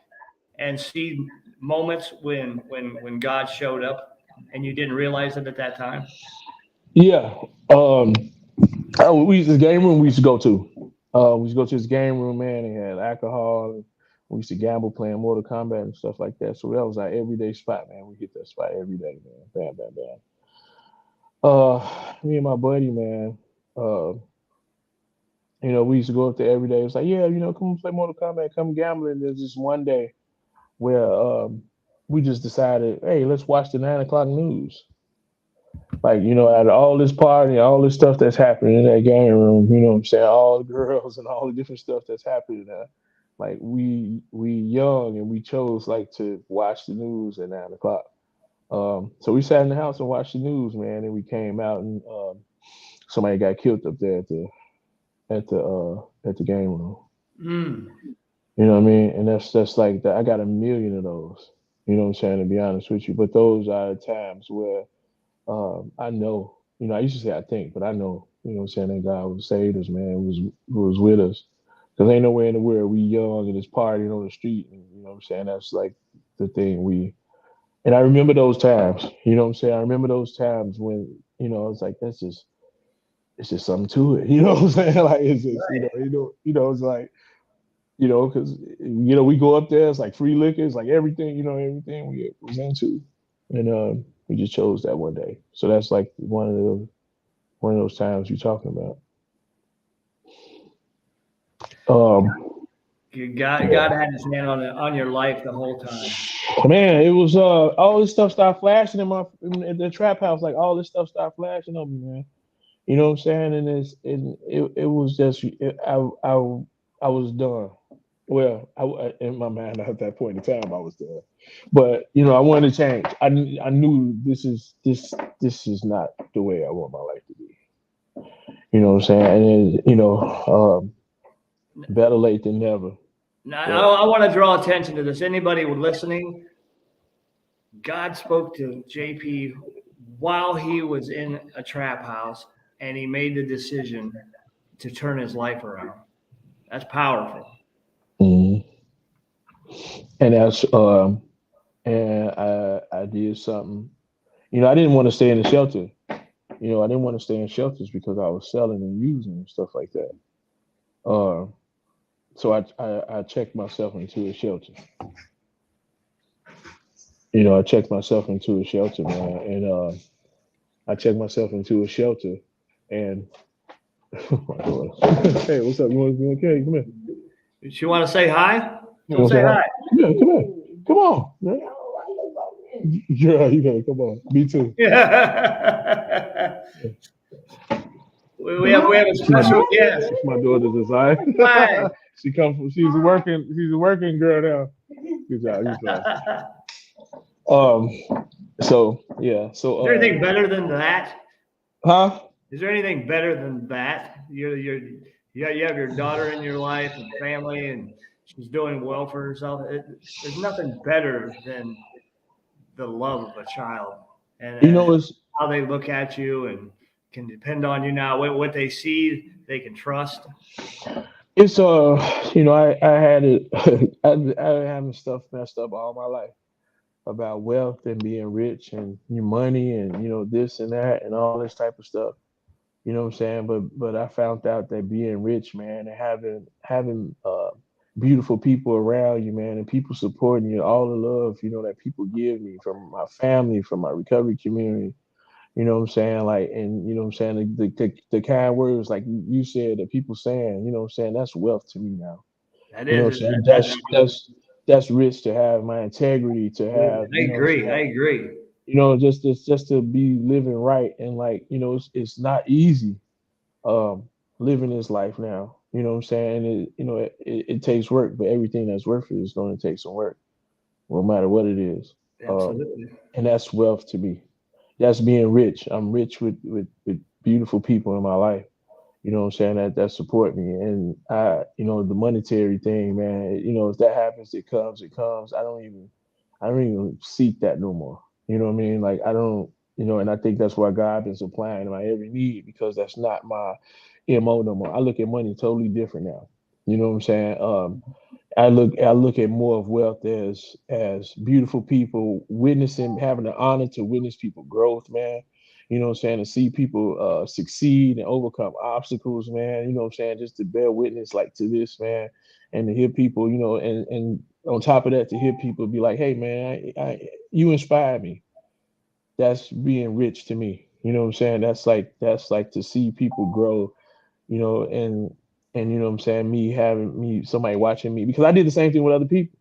and see moments when God showed up and you didn't realize it at that time? yeah. We used this game room we used to go to. We used to go to this game room, man. They had alcohol. And we used to gamble, playing Mortal Kombat and stuff like that. So that was our everyday spot, man. We hit that spot every day, man. Bam, bam, bam. Me and my buddy, man. Uh, we used to go up there every day. It was like, yeah, come play Mortal Kombat, come gamble. And there's just one day where we just decided, hey, let's watch the 9 o'clock news. Like, out of all this party, all this stuff that's happening in that game room, you know what I'm saying? All the girls and all the different stuff that's happening there. Like we young and we chose like to watch the news at 9 o'clock. So we sat in the house and watched the news, man, and we came out and somebody got killed up there at the game room. Mm. You know what I mean? And that's like that. I got a million of those. You know what I'm saying? To be honest with you, but those are times where I know, I used to say I think, but I know, what I'm saying, that God was saved us, man, was with us. Because ain't nowhere in the world we young and just partying on the street. And, you know what I'm saying? That's like the thing and I remember those times, you know what I'm saying? I remember those times when, it's like, it's just something to it. You know what I'm saying? Like, it's just, it's like, because, we go up there, it's like free liquor, it's like everything, everything we was into. And we just chose that one day. So that's like one of those times you're talking about. God had His hand on your life the whole time. Man, it was all this stuff started flashing in the trap house. Like all this stuff started flashing on me, man. You know what I'm saying? And it was just I was done. Well, in my mind at that point in time, I was done. But I wanted to change. I knew this is not the way I want my life to be. You know what I'm saying? And then, better late than never. Now, But I want to draw attention to this. Anybody listening, God spoke to JP while he was in a trap house, and he made the decision to turn his life around. That's powerful. mhm. And I did something. I didn't want to stay in the shelter. I didn't want to stay in shelters because I was selling and using and stuff like that. Uh, so I checked myself into a shelter. I checked myself into a shelter, man, and I checked myself into a shelter, and my daughter, hey, what's up? You okay? Come here. Did you want to say hi? You Come want to say say hi? hi. Yeah, come here. Come on, man. Yeah, you gotta come on. Me too. we have a special guest. It's my daughter's design. Hi. She's a working girl now. Good job. Good job. Um. So yeah. Is So there anything better than that? huh? Is there anything better than that? You have your daughter in your life and family, and she's doing well for herself. There's nothing better than the love of a child and It's how they look at you and can depend on you now. What they see, they can trust. it's I had it. I having stuff messed up all my life about wealth and being rich and your money and this and that and all this type of stuff. You know what I'm saying? But I found out that being rich, man, and having beautiful people around you, man, and people supporting you, all the love, that people give me from my family, from my recovery community. You know what I'm saying? Like, and what I'm saying, the kind words like you said that people saying, what I'm saying, that's wealth to me now. That What I'm is, saying? that, That's rich to have my integrity, to have, I agree. I agree. just to be living right and like, it's not easy um living this life now. You know what I'm saying? It takes work, but everything that's worth it is going to take some work, no matter what it is. Um, Absolutely. and that's wealth to me. That's being rich. I'm rich with beautiful people in my life. You know what I'm saying? That support me. And the monetary thing, man, if that happens, it comes, it comes. I don't even seek that no more. You know what I mean? Like I don't, and I think that's why God been supplying my every need because that's not my MO no more. I look at money totally different now. You know what I'm saying? I look at more of wealth as beautiful people witnessing, having the honor to witness people growth, man. You know what I'm saying? To see people succeed and overcome obstacles, man. You know what I'm saying? Just to bear witness like to this, man, and to hear people, and on top of that, to hear people be like, "Hey, man, you inspire me." That's being rich to me. You know what I'm saying? That's like to see people grow, and you know what I'm saying, me having me somebody watching me because I did the same thing with other people.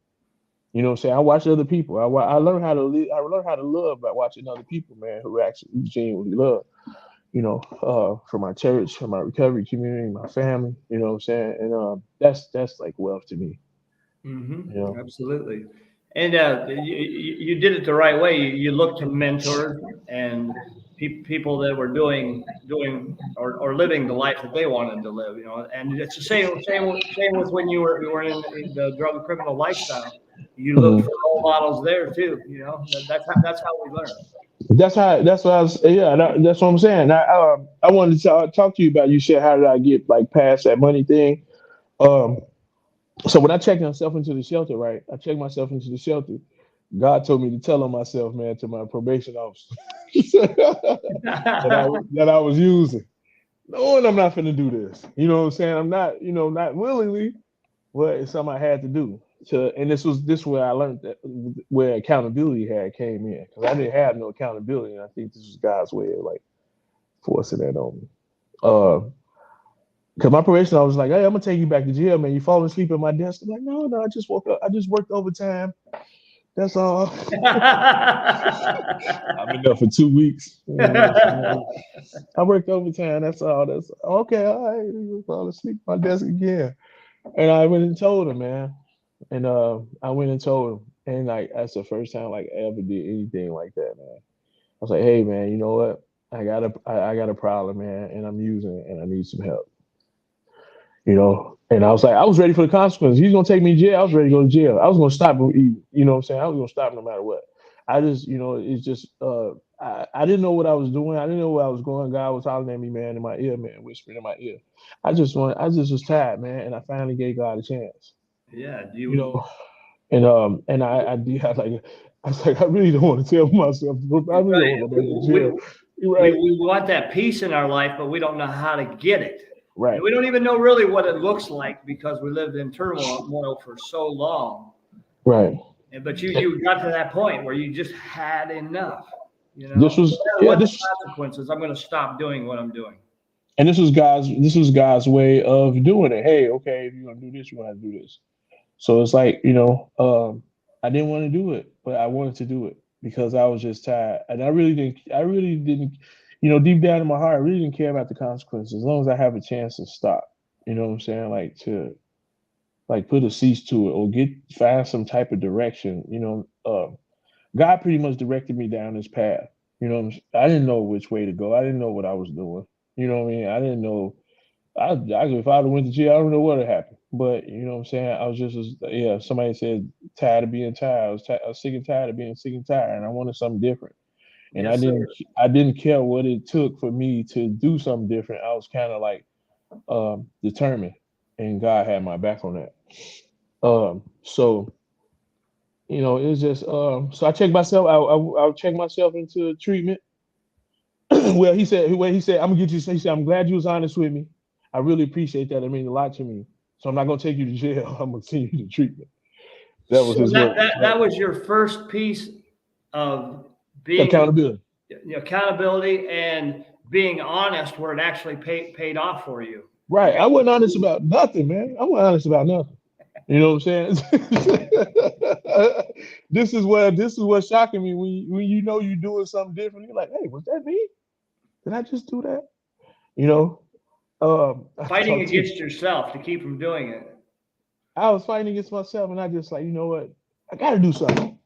You know what I'm saying? I watched other people. I learned how to live. I learned how to love by watching other people, man, who genuinely love. From my church, from my recovery community, my family. You know what I'm saying? And that's like wealth to me. You know. Absolutely. And you did it the right way. You looked to mentors and people that were doing or living the life that they wanted to live. And it's the same with when you were in the drug criminal lifestyle. You look Mhm. for role models there too. That's how we learn. That's what I was. Yeah, that's what I'm saying. I wanted to talk to you about. You said how did I get like past that money thing? Um, so when I checked myself into the shelter, right? I checked myself into the shelter. God told me to tell on myself, man, to my probation officer that I was using. Knowing I'm not finna do this. You know what I'm saying? I'm not, not willingly, but it's something I had to do. And this where I learned that where accountability had came in because I didn't have no accountability, and I think this was God's way of like forcing that on me. Because my probation, I was like, "Hey, I'm gonna take you back to jail, man. You falling asleep at my desk?" I'm like, "No, no, I just woke up. I just worked overtime. That's all. I've been there for 2 weeks. I worked overtime. That's all. That's okay. All right. You fall asleep at my desk again. And I went and told him, man. And I went and told him, and like that's the first time like I ever did anything like that, man. I was like, hey, man, you know what? I got a problem, man, and I'm using it, and I need some help, you know. And I was like, I was ready for the consequences. He's gonna take me to jail. I was ready to go to jail. I was gonna stop him, you know what I'm saying? I was gonna stop him no matter what. I just, you know, it's just I didn't know what I was doing. I didn't know where I was going. God was hollering at me, man, in my ear, man, whispering in my ear. I just was tired, man, and I finally gave God a chance. Yeah. Do You you? know, and I did have like I was like, I really don't want to tell myself, I really don't Right. want to go back to We, jail. You're we, right, we want that peace in our life, but we don't know how to get it. And right, we don't even know really what it looks like because we lived in turmoil for so long. right. But you got to that point where you just had enough. You know, This no was matter yeah, what the this consequences, I'm going to stop doing what I'm doing. and this was God's way of doing it. Hey, okay, if you're gonna do this, you're gonna have to do this. So it's like, you know, I didn't want to do it, but I wanted to do it because I was just tired. And I really didn't, you know, deep down in my heart, I really didn't care about the consequences as long as I have a chance to stop. You know what I'm saying? Like to like put a cease to it or find some type of direction. You know, God pretty much directed me down this path. You know, I didn't know which way to go. I didn't know what I was doing. You know what I mean? I didn't know if I'd have went to jail, I don't know what would happen. But you know what I'm saying? I was just yeah. Somebody said tired of being tired. I was sick and tired of being sick and tired, and I wanted something different. And Yes, sir. I didn't care what it took for me to do something different. I was kind of like determined, and God had my back on that. So you know, it's just so I checked myself. I checked myself into treatment. Well, he said, I'm gonna get you. He said, I'm glad you was honest with me. I really appreciate that. It means a lot to me. So I'm not gonna take you to jail. I'm gonna send you to treatment. That was So his words, that right? was your first piece of being Accountability. accountability and being honest, where it actually paid off for you. You Right. got I wasn't honest about nothing, man. I wasn't honest about nothing. You know what I'm saying? This is what's shocking me when you know you're doing something different. You're like, hey, was that me? Did I just do that? You know, I fighting talked to against yourself to keep from doing it. I was fighting against myself, and I just like, you know what? I got to do something.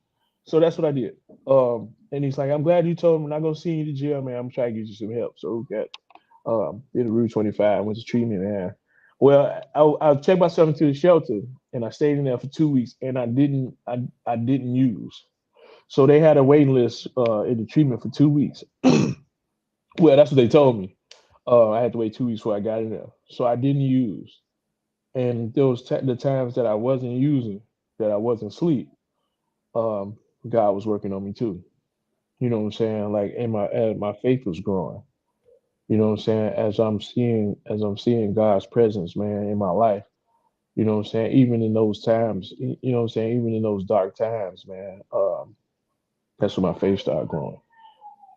So that's what I did. And he's like, I'm glad you told me. I'm not gonna send you to jail, man. I'm trying to get you some help. So we got did a Route 25, went to treatment, man. Well, I checked myself into the shelter, and I stayed in there for 2 weeks, and I didn't use. So they had a waiting list in the treatment for 2 weeks. Well, that's what they told me. I had to wait 2 weeks before I got in there, so I didn't use. And the times that I wasn't using, that I wasn't asleep, um, God was working on me too. You know what I'm saying? Like, and my faith was growing. You know what I'm saying? As I'm seeing God's presence, man, in my life. You know what I'm saying? Even in those times, you know what I'm saying? Even in those dark times, man, that's when my faith started growing.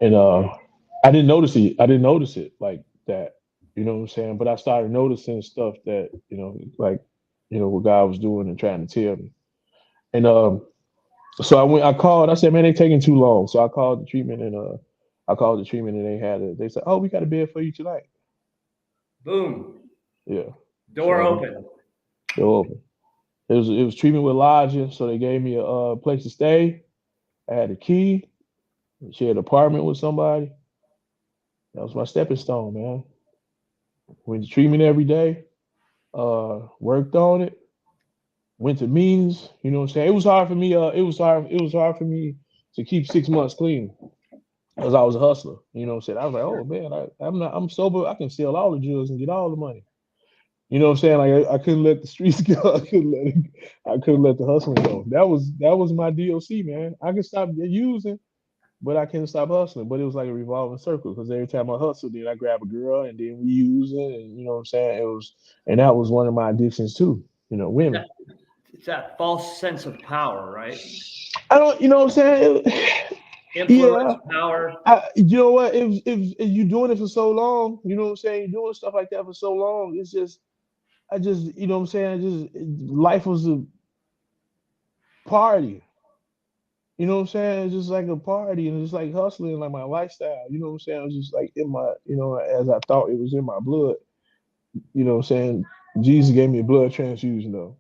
And I didn't notice it. I didn't notice it like that. You know what I'm saying? But I started noticing stuff that, you know, like, you know, what God was doing and trying to tell me. And so I called, I said, man, they taking too long. So I called the treatment and they said, oh, we got a bed for you tonight. Boom, Yeah. door So open. they're open. It was treatment with lodging, so they gave me a place to stay. I had a key, shared an apartment with somebody. That was my stepping stone, man. Went to treatment every day, worked on it, went to meetings, you know what I'm saying? It was hard for me, it was hard for me to keep 6 months clean because I was a hustler. You know what I'm saying? I was like, oh man, I'm sober, I can sell all the drugs and get all the money. You know what I'm saying? Like I couldn't let the streets go. I couldn't let the hustling go. That was my DOC, man. I could stop using, but I couldn't stop hustling. But it was like a revolving circle because every time I hustled, then I grab a girl and then we use it, and you know what I'm saying? And that was one of my addictions too. You know, women. It's that false sense of power, right? I don't, you know what I'm saying? Influence, Yeah. power. You know what? If you're doing it for so long, you know what I'm saying? You're doing stuff like that for so long. It's just I just, you know what I'm saying? Life was a party. You know what I'm saying? It's just like a party and it's like hustling, like my lifestyle. You know what I'm saying? It was just like in my, you know, as I thought it was in my blood. You know what I'm saying? Jesus gave me a blood transfusion though.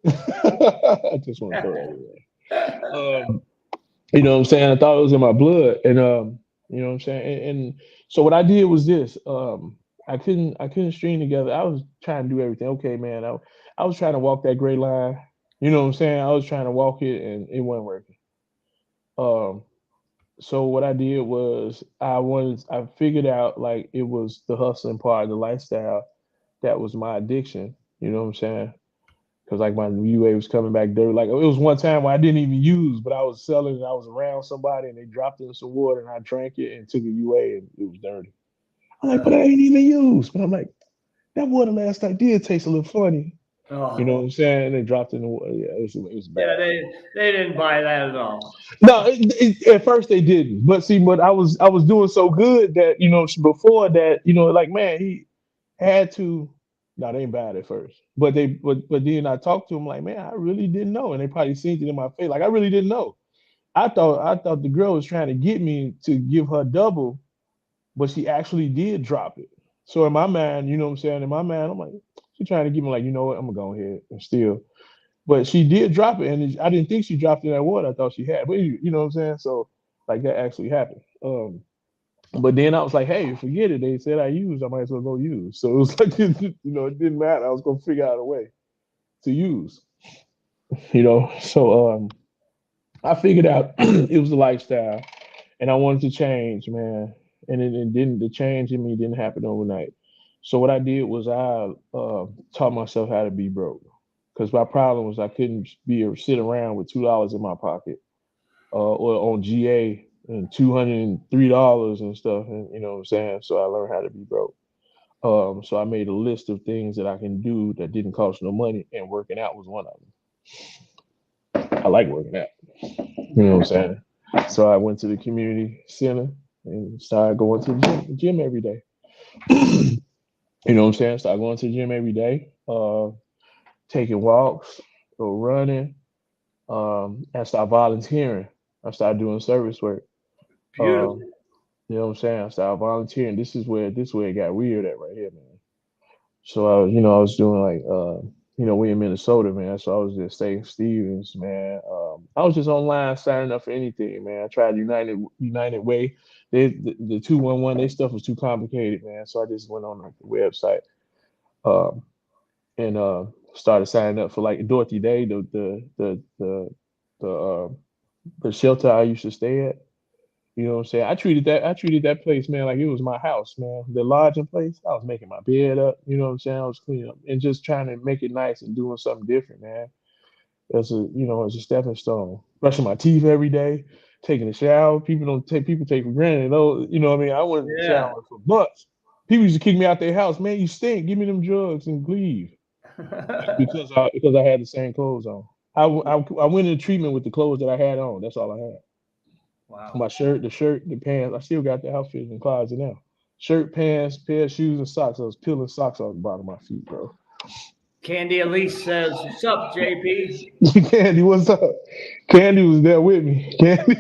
I just want to throw that in there. You know what I'm saying? I thought it was in my blood, and you know what I'm saying? And so what I did was this. I couldn't string together. I was trying to do everything. Okay, man. I was trying to walk that gray line. You know what I'm saying? I was trying to walk it, and it wasn't working. Um, so what I did was I figured out like it was the hustling part of the lifestyle that was my addiction. You know what I'm saying? Because like my UA was coming back dirty. Like it was one time where I didn't even use, but I was selling and I was around somebody and they dropped in some water and I drank it and took a UA and it was dirty. I'm like, but I ain't even used. But I'm like, that water last night did taste a little funny. You know what Oh, I'm saying? And they dropped in the water. Yeah, it was yeah, bad. they didn't buy that at all. No, at first they didn't. But see, but I was doing so good that before that, like man, he had to. No, they ain't bad at first, but then I talked to him like, man, I really didn't know, and they probably seen it in my face, like I really didn't know. I thought the girl was trying to get me to give her double, but she actually did drop it. So in my mind, you know what I'm saying? In my mind, I'm like, she trying to give me like, you know what? I'm gonna go ahead and steal. But she did drop it, and I didn't think she dropped it in that water. I thought she had, but you know what I'm saying. So like that actually happened. But then I was like, hey, forget it. They said I used. I might as well go use. So it was like, it didn't matter. I was gonna figure out a way to use. So I figured out it was a lifestyle, and I wanted to change, man. And it didn't. The change in me didn't happen overnight. So what I did was I taught myself how to be broke. Because my problem was I couldn't be or sit around with $2 in my pocket or on GA and $203 and stuff, and you know what I'm saying. So I learned how to be broke. So I made a list of things that I can do that didn't cost no money, and working out was one of them. I like working out. You know what I'm saying. So I went to the community center and started going to the gym every day. You know what I'm saying. Started going to the gym every day, taking walks or running. I started volunteering. I started doing service work. Beautiful. Um, you know what I'm saying? I started volunteering. This is where it got weird at right here, man. So I was doing like we in Minnesota, man. So I was just St. Stevens, man. I was just online signing up for anything, man. I tried United Way. The 211, their stuff was too complicated, man. So I just went on like, the website um, and started signing up for like Dorothy Day, the the shelter I used to stay at. You know what I'm saying? I treated that place, man, like it was my house, man. The lodging place, I was making my bed up, you know what I'm saying? I was cleaning up and just trying to make it nice and doing something different, man. As a stepping stone. Brushing my teeth every day, taking a shower. People take for granted. Oh, you know what I mean? I wasn't Yeah. showering for months. People used to kick me out their house, man. You stink. Give me them drugs and leave because I had the same clothes on. I went into treatment with the clothes that I had on. That's all I had. Wow. My shirt, the pants. I still got the outfit in the closet now. Shirt, pants, pair of shoes, and socks. I was peeling socks off the bottom of my feet, bro. Candy Elise says, "What's up, JP?" Candy, what's up? Candy was there with me. Candy.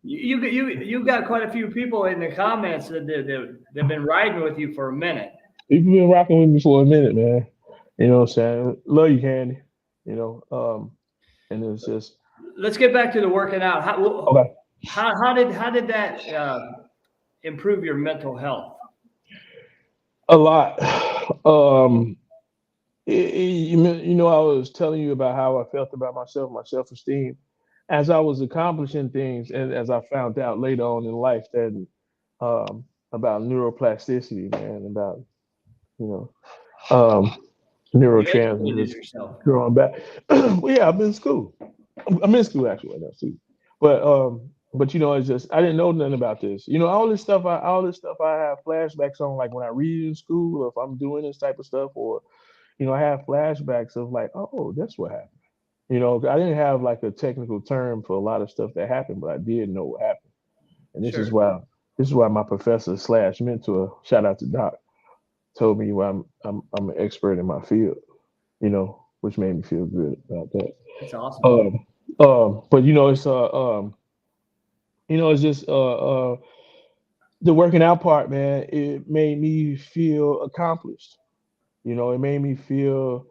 You got quite a few people in the comments they've been riding with you for a minute. People been rocking with me for a minute, man. You know what I'm saying? Love you, Candy. You know, and it's just Let's get back to the working out. okay. How did that improve your mental health? A lot. Um, I was telling you about how I felt about myself, my self esteem, as I was accomplishing things, and as I found out later on in life that about neuroplasticity, man, about you know um, You educated neurotransmitters yourself. growing back. Well, yeah, I've been in school. I'm in school actually right now too. But it's just I didn't know nothing about this. All this stuff I have flashbacks on, like when I read in school, or if I'm doing this type of stuff, or I have flashbacks of like, oh, that's what happened. I didn't have like a technical term for a lot of stuff that happened, but I did know what happened. And this is Sure. why my professor slash mentor, shout out to Doc, told me why I'm an expert in my field. Which made me feel good about that. That's awesome. But it's just the working out part, man. It made me feel accomplished. You know, it made me feel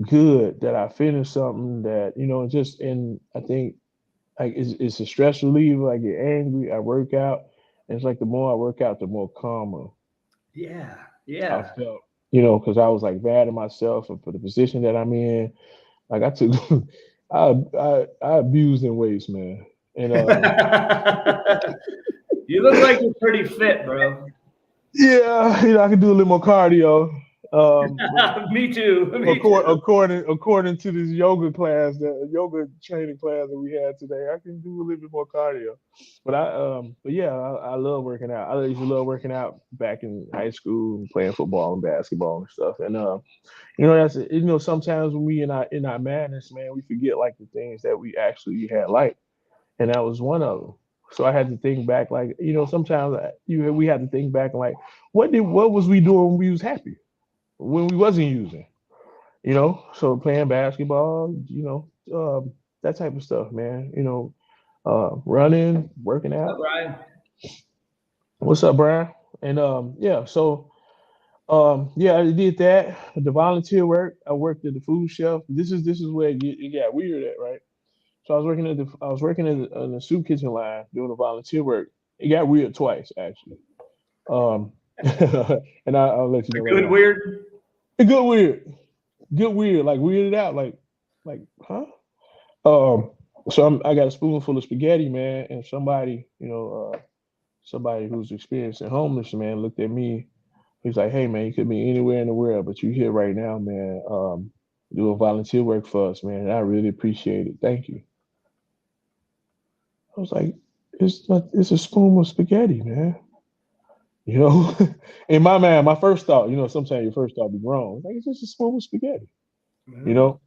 good that I finished something that, you know, just, and I think like it's a stress reliever. I get angry, I work out. And it's like the more I work out, the more calmer Yeah. I Yeah. felt, you know, because I was like mad at myself and for the position that I'm in. Like I took, I abused in weights, man. And You look like you're pretty fit, bro. yeah, you know, I can do a little more cardio. But Me too. Me too. according to this yoga class, the yoga training class that we had today, I can do a little bit more cardio. But yeah, I love working out. I used to love working out back in high school, playing football and basketball and stuff. And you know, sometimes when we in our madness, man, we forget like the things that we actually had like, and that was one of them. So I had to think back, like, you know, sometimes we had to think back and like, what was we doing when we was happy, when we wasn't using, you know? So playing basketball, you know, that type of stuff, man. You know, running, working What's up, out. Ryan? What's up, Brian? And yeah, so yeah, I did that. The volunteer work. I worked at the food shelf. This is where it got weird at, right? So I was working in the soup kitchen line doing the volunteer work. It got weird twice actually. And I'll let you A know right good now. weird. It got weird, get weird, like weirded out, like huh? Um, so I got a spoonful of spaghetti, man, and somebody, you know, somebody who's experiencing homeless, man, looked at me. He's like, "Hey, man, you could be anywhere in the world, but you here right now, man. Doing volunteer work for us, man. And I really appreciate it. Thank you." I was like, "It's not. It's a spoon of spaghetti, man." You know, in my mind, my first thought, you know, sometimes your first thought be wrong. Like it's just a spoon of spaghetti, you Mhm. know.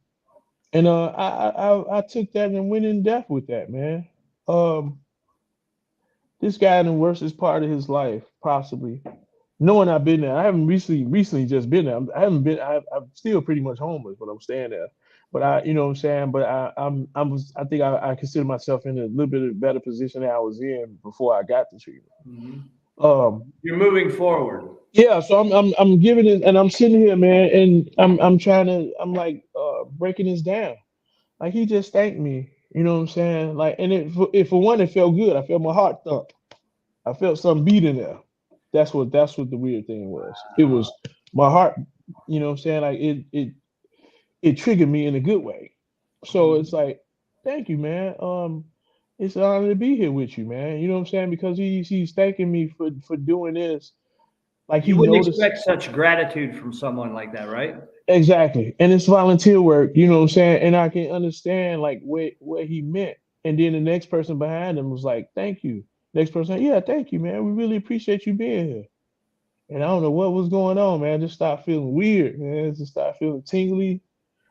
And I took that and went in depth with that, man. Um, this guy in the worstest part of his life, possibly. Knowing I've been there, I haven't recently just been there. I haven't been. I'm still pretty much homeless, but I'm staying there. But you know what I'm saying. But I think I consider myself in a little bit of better position than I was in before I got the treatment. Mhm. Um, You're moving forward. yeah, so I'm giving it, and I'm sitting here, man, and I'm trying to, I'm like breaking this down. Like he just thanked me, you know what I'm saying? Like, and for one, it felt good. I felt my heart thump. I felt something beat in there. That's what the weird thing was. It was my heart, you know what I'm saying? Like it triggered me in a good way. So it's Mhm. like, thank you, man. It's an honor to be here with you, man. You know what I'm saying? Because he's thanking me for doing this. Like You he wouldn't noticed. expect such gratitude from someone like that, right? Exactly. And it's volunteer work, you know what I'm saying? And I can understand like what he meant. And then the next person behind him was like, thank you. Next person, yeah, thank you, man. We really appreciate you being here. And I don't know what was going on, man. I just started feeling weird, man. Just started feeling tingly.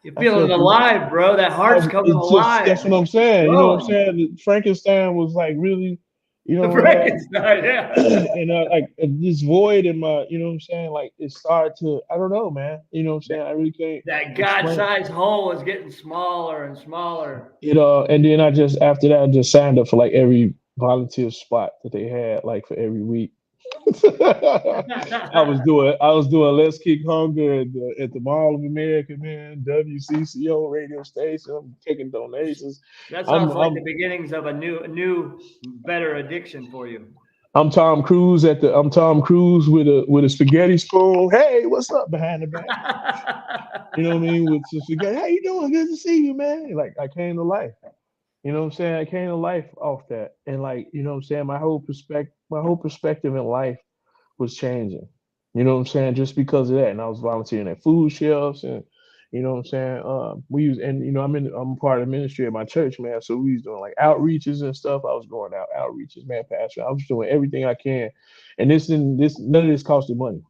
You're I feeling felt alive, bro. That heart's coming it's just alive. that's what I'm It's saying. You know what I'm growing. saying? Frankenstein was like really, you know, had Frankenstein, yeah. and like this void in my, you know what I'm saying? Like it started to, I don't know, man. You know what I'm That, saying? I really can't that explain. God-sized hole is getting smaller and smaller. And then I just after that I just signed up for like every volunteer spot that they had, like for every week. I was doing Let's Kick Hunger at the Mall of America, man, WCCO radio station. I'm taking donations. That I'm sounds like I'm the beginnings of a new, better addiction for you. I'm Tom Cruise I'm Tom Cruise with a spaghetti spoon. Hey, what's up behind the back? You know what I mean? With some spaghetti. How you doing? Good to see you, man. Like I came to life. You know what I'm saying? I came to life off that. And like, you know what I'm saying? My whole perspective in life was changing. You know what I'm saying? Just because of that. And I was volunteering at food shelves and you know what I'm saying? We use and you know, I'm part of the ministry at my church, man. So we was doing like outreaches and stuff. I was going out outreaches, man, pastor. I was doing everything I can. And this none of this costed money.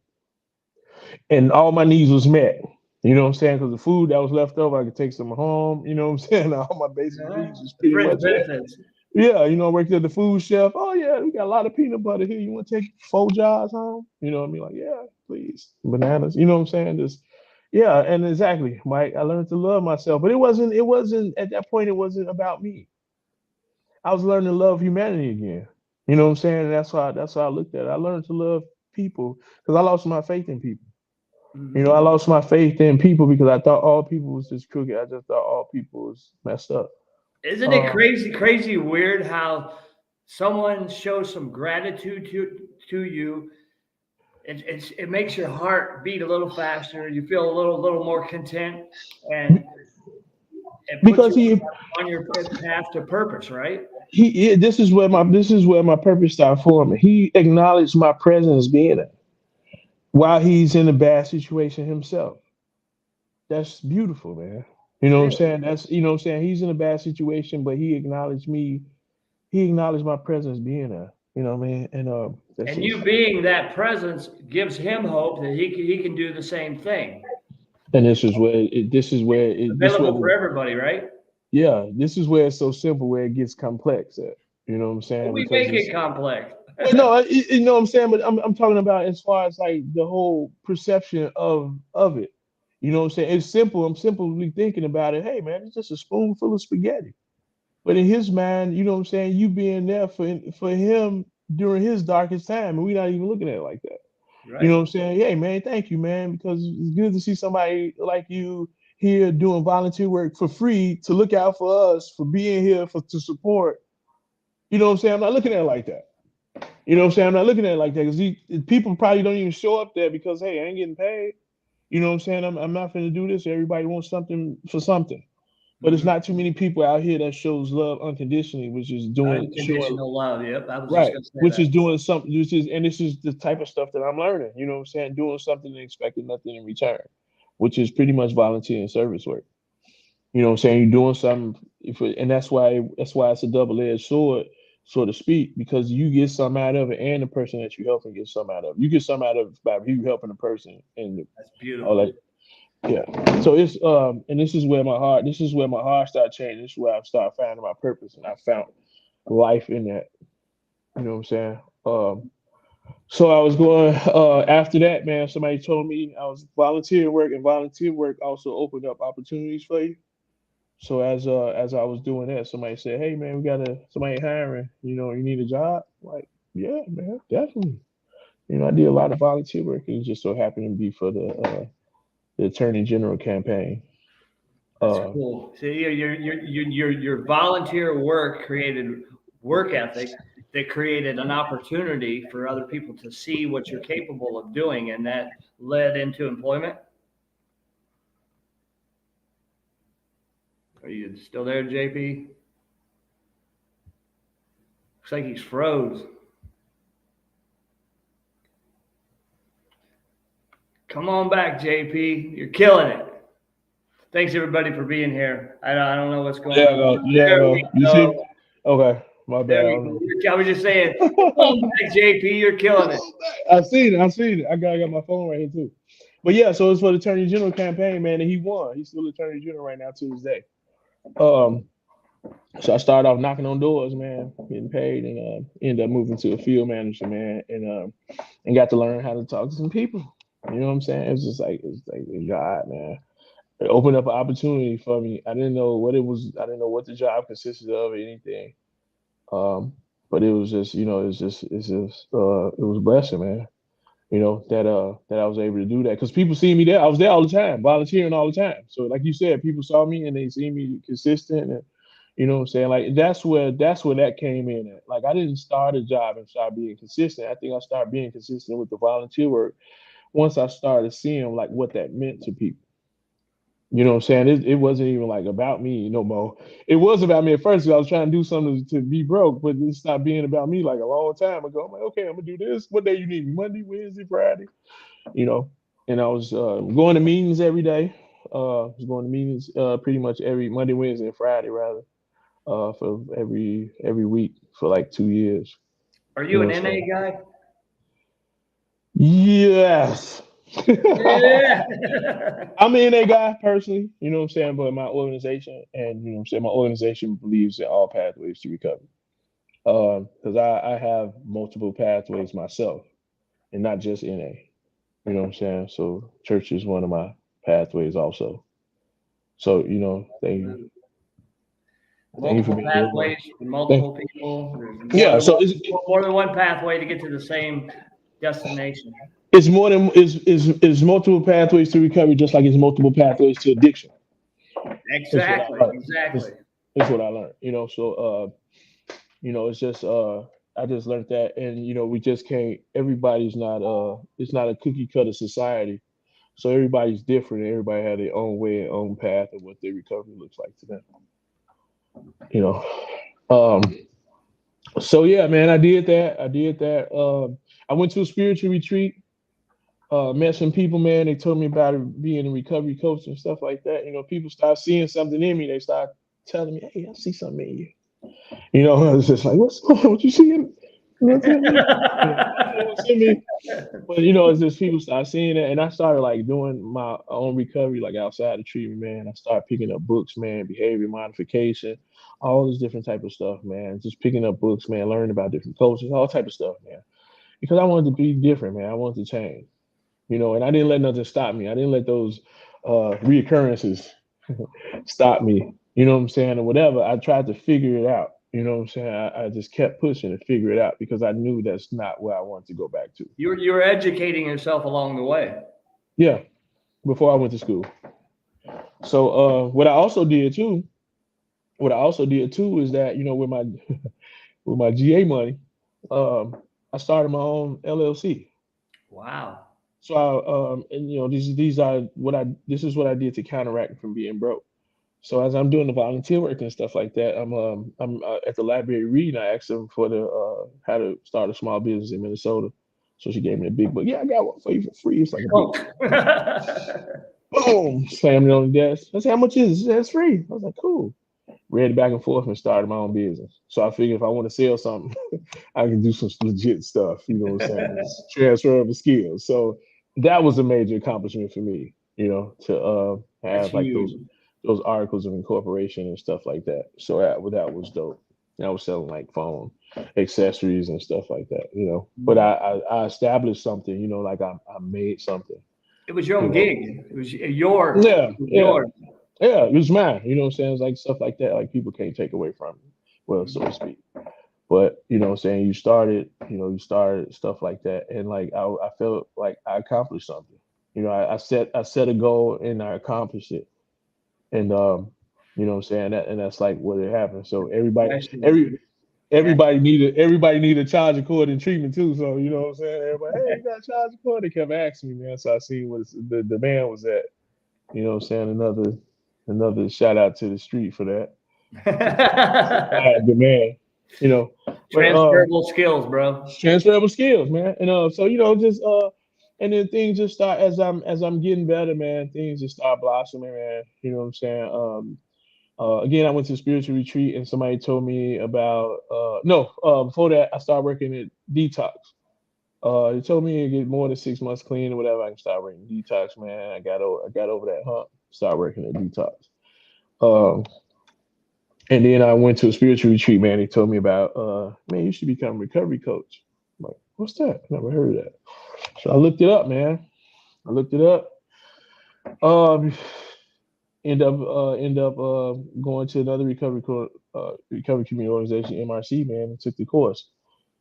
And all my needs was met. You know what I'm saying? Because the food that was left over, I could take some home. You know what I'm saying? All my basic Uh-huh. needs was The pretty fringe much it. benefits. Yeah, you know, I worked at the food shelf. Oh yeah, we got a lot of peanut butter here. You want to take 4 jars home? You know what I mean? Like, yeah, please. Bananas. You know what I'm saying? Just yeah, and exactly, Mike. I learned to love myself. But it wasn't at that point, it wasn't about me. I was learning to love humanity again. You know what I'm saying? And that's why I looked at it. I learned to love people because I lost my faith in people. You know, I lost my faith in people because I thought all people was just crooked. I just thought all people was messed up. Isn't it Um, crazy, crazy weird how someone shows some gratitude to you? It makes your heart beat a little faster. You feel a little more content, and it puts because you on your path to purpose, right? this is where my purpose started forming. He acknowledged my presence being there while he's in a bad situation himself. That's beautiful, man. You know It what I'm is. saying? That's you know what I'm saying. He's in a bad situation, but he acknowledged me. He acknowledged my presence being there. You know what I mean? And that's And you just being that presence gives him hope that he can do the same thing. and this is where this where Available for the everybody, right? yeah this is where it's so simple where it gets complex at. You know what I'm But saying? we Because make it's it complex. but no, you know what I'm saying. But I'm talking about as far as like the whole perception of it. You know what I'm saying? It's simple. I'm simply thinking about it. Hey man, it's just a spoonful of spaghetti. But in his mind, you know what I'm saying, you being there for him during his darkest time, and we're not even looking at it like that. You know Right. what I'm saying? Hey man, thank you, man, because it's good to see somebody like you here doing volunteer work for free to look out for us, for being here for to support. You know what I'm saying? I'm not looking at it like that. You know what I'm saying? I'm not looking at it like that because people probably don't even show up there because hey, I ain't getting paid. You know what I'm saying? I'm not going to do this. Everybody wants something for something. But it's Mhm. not too many people out here that shows love unconditionally, which is doing showing Unconditional love. Yep, I was just right, gonna say which that. is doing something. Which is and this is the type of stuff that I'm learning. You know what I'm saying? Doing something and expecting nothing in return, which is pretty much volunteer and service work. You know what I'm saying? You're doing something, and that's why it's a double-edged sword, so to speak, because you get some out of it, and the person that you helping gets some out of it. You get some out of it by you helping the person, and That's all that. beautiful. Yeah. So it's and this is where my heart started changing. This is where I started finding my purpose, and I found life in that. You know what I'm saying? So I was going after that, man. Somebody told me I was volunteer work, and volunteer work also opened up opportunities for you. So as I was doing that, somebody said, "Hey man, we got somebody hiring. You know, you need a job." Like, yeah, man, definitely. You know, I did a lot of volunteer work. It just so happened to be for the Attorney General campaign. That's Uh, cool. See, your volunteer work created work ethic that created an opportunity for other people to see what you're capable of doing, and that led into employment. Are you still there, JP? Looks like he's froze. Come on back, JP. You're killing it. Thanks everybody for being here. I don't know what's going on. There we you see? go. Okay, my bad. There I we don't know. go. I was just saying, come on back, JP. You're killing it. I seen it. I seen it. I got my phone right here too. But yeah, so it's for the Attorney General campaign, man, and he won. He's still Attorney General right now to this day. Um, so I started off knocking on doors, man, getting paid, and ended up moving to a field manager, man, and got to learn how to talk to some people. You know what I'm saying? It's like God, man. It opened up an opportunity for me. I didn't know what it was. I didn't know what the job consisted of or anything. Um, but it was just, you know, it was a blessing, man. You know that I was able to do that because people see me there. I was there all the time, volunteering all the time. So like you said, people saw me and they see me consistent, and you know what I'm saying. Like that's where that came in at. Like I didn't start a job and start being consistent. I think I started being consistent with the volunteer work once I started seeing like what that meant to people. You know what I'm saying? It wasn't even like about me no more. It was about me at first 'cause I was trying to do something to be broke, but it stopped being about me like a long time ago. I'm like, okay, I'm gonna do this. What day you need me? Monday, Wednesday, Friday, you know. And I was going to meetings every day. I was going to meetings pretty much every Monday, Wednesday, and Friday rather for every week for like 2 years. Are You you know an what I'm saying? NA guy? Yes. Yeah. I'm an NA guy personally, you know what I'm saying, but my organization and you know what I'm saying, my organization believes in all pathways to recovery. Because I have multiple pathways myself and not just NA. You know what I'm saying? So church is one of my pathways also. So, you know, thank you for Multiple being here, man. pathways for Thank, multiple people. There's yeah, so it's more than one pathway to get to the same. destination. It's more than is multiple pathways to recovery, just like it's multiple pathways to addiction. That's what I Exactly, learned. exactly. That's what I learned. So it's just I just learned that, and we just can't. Everybody's not it's not a cookie cutter society, so everybody's different. Everybody had their own way, and own path, of what their recovery looks like to them. You know, um, so yeah, man, I did that. I did that. I went to a spiritual retreat. Met some people, man. They told me about it, being a recovery coach and stuff like that. People start seeing something in me. They start telling me, "Hey, I see something in you." I was just like, "What's going on? What you seeing?" What's in me? What's in me? But it's just people start seeing it, and I started like doing my own recovery, like outside the treatment, man. I started picking up books, man, behavior modification, all this different type of stuff, man. Just picking up books, man, learning about different cultures, all type of stuff, man. Because I wanted to be different, man. I wanted to change. And I didn't let nothing stop me. I didn't let those reoccurrences stop me. You know what I'm saying? Or whatever. I tried to figure it out. You know what I'm saying? I just kept pushing to figure it out because I knew that's not where I wanted to go back to. You were educating yourself along the way. Yeah, before I went to school. So what I also did too is that with my with my GA money, I started my own LLC. Wow. So and this is what I did to counteract from being broke. So as I'm doing the volunteer work and stuff like that, I'm at the library reading. I asked them for the how to start a small business in Minnesota. So she gave me a big book. Yeah, I got one for you for free. It's like a big boom, slammed it on the desk. I said, "How much is it?" She said, "It's free." I was like, "Cool." Read it back and forth and started my own business. So I figured if I want to sell something, I can do some legit stuff. You know what I'm saying? It's transferable skills. So that was a major accomplishment for me. To That's have like huge. those articles of incorporation and stuff like that. So that was dope. And I was selling like phone accessories and stuff like that. But I established something. Like I made something. It was your own gig. It was Yeah, yours. yeah, it was mine. You know what I'm saying? It's like stuff like that. Like people can't take away from me. Well, so to speak. But what I'm saying, you started stuff like that, and like I felt like I accomplished something. I set a goal and I accomplished it, and what I'm saying, that's like what it happened. So everybody needed a charge cord and treatment too. So you know what I'm saying, everybody, hey, you got a charge cord? They kept asking me, man. So I seen what the demand was at. You know what I'm saying, another shout out to the street for that. Demand. Transferable skills, bro. Transferable skills, man. And so just and then things just start as I'm getting better, man. Things just start blossoming, man. You know what I'm saying? Again, I went to a spiritual retreat, and somebody told me about before that I started working at Detox. They told me to get more than 6 months clean or whatever, I can start working Detox, man. I got over that hump. Start working at Detox. And then I went to a spiritual retreat, man. They told me about, man, you should become a recovery coach. I'm like, what's that? Never heard of that. So I looked it up, man. I looked it up. End up going to another recovery community organization, MRC, man, and took the course.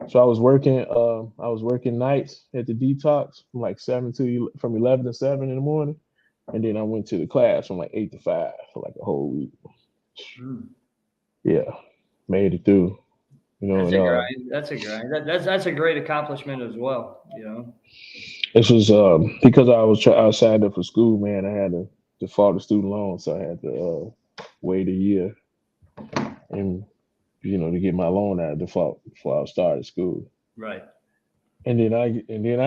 So I was working nights at the Detox from like 11 to 7 in the morning, and then I went to the class from like 8 to 5 for like a whole week. Yeah, made it through. That's a grind. That's a great accomplishment as well. This was because I was signed up for school, man. I had to default the student loan, so I had to wait a year and to get my loan out of default before I started school. Right. And then I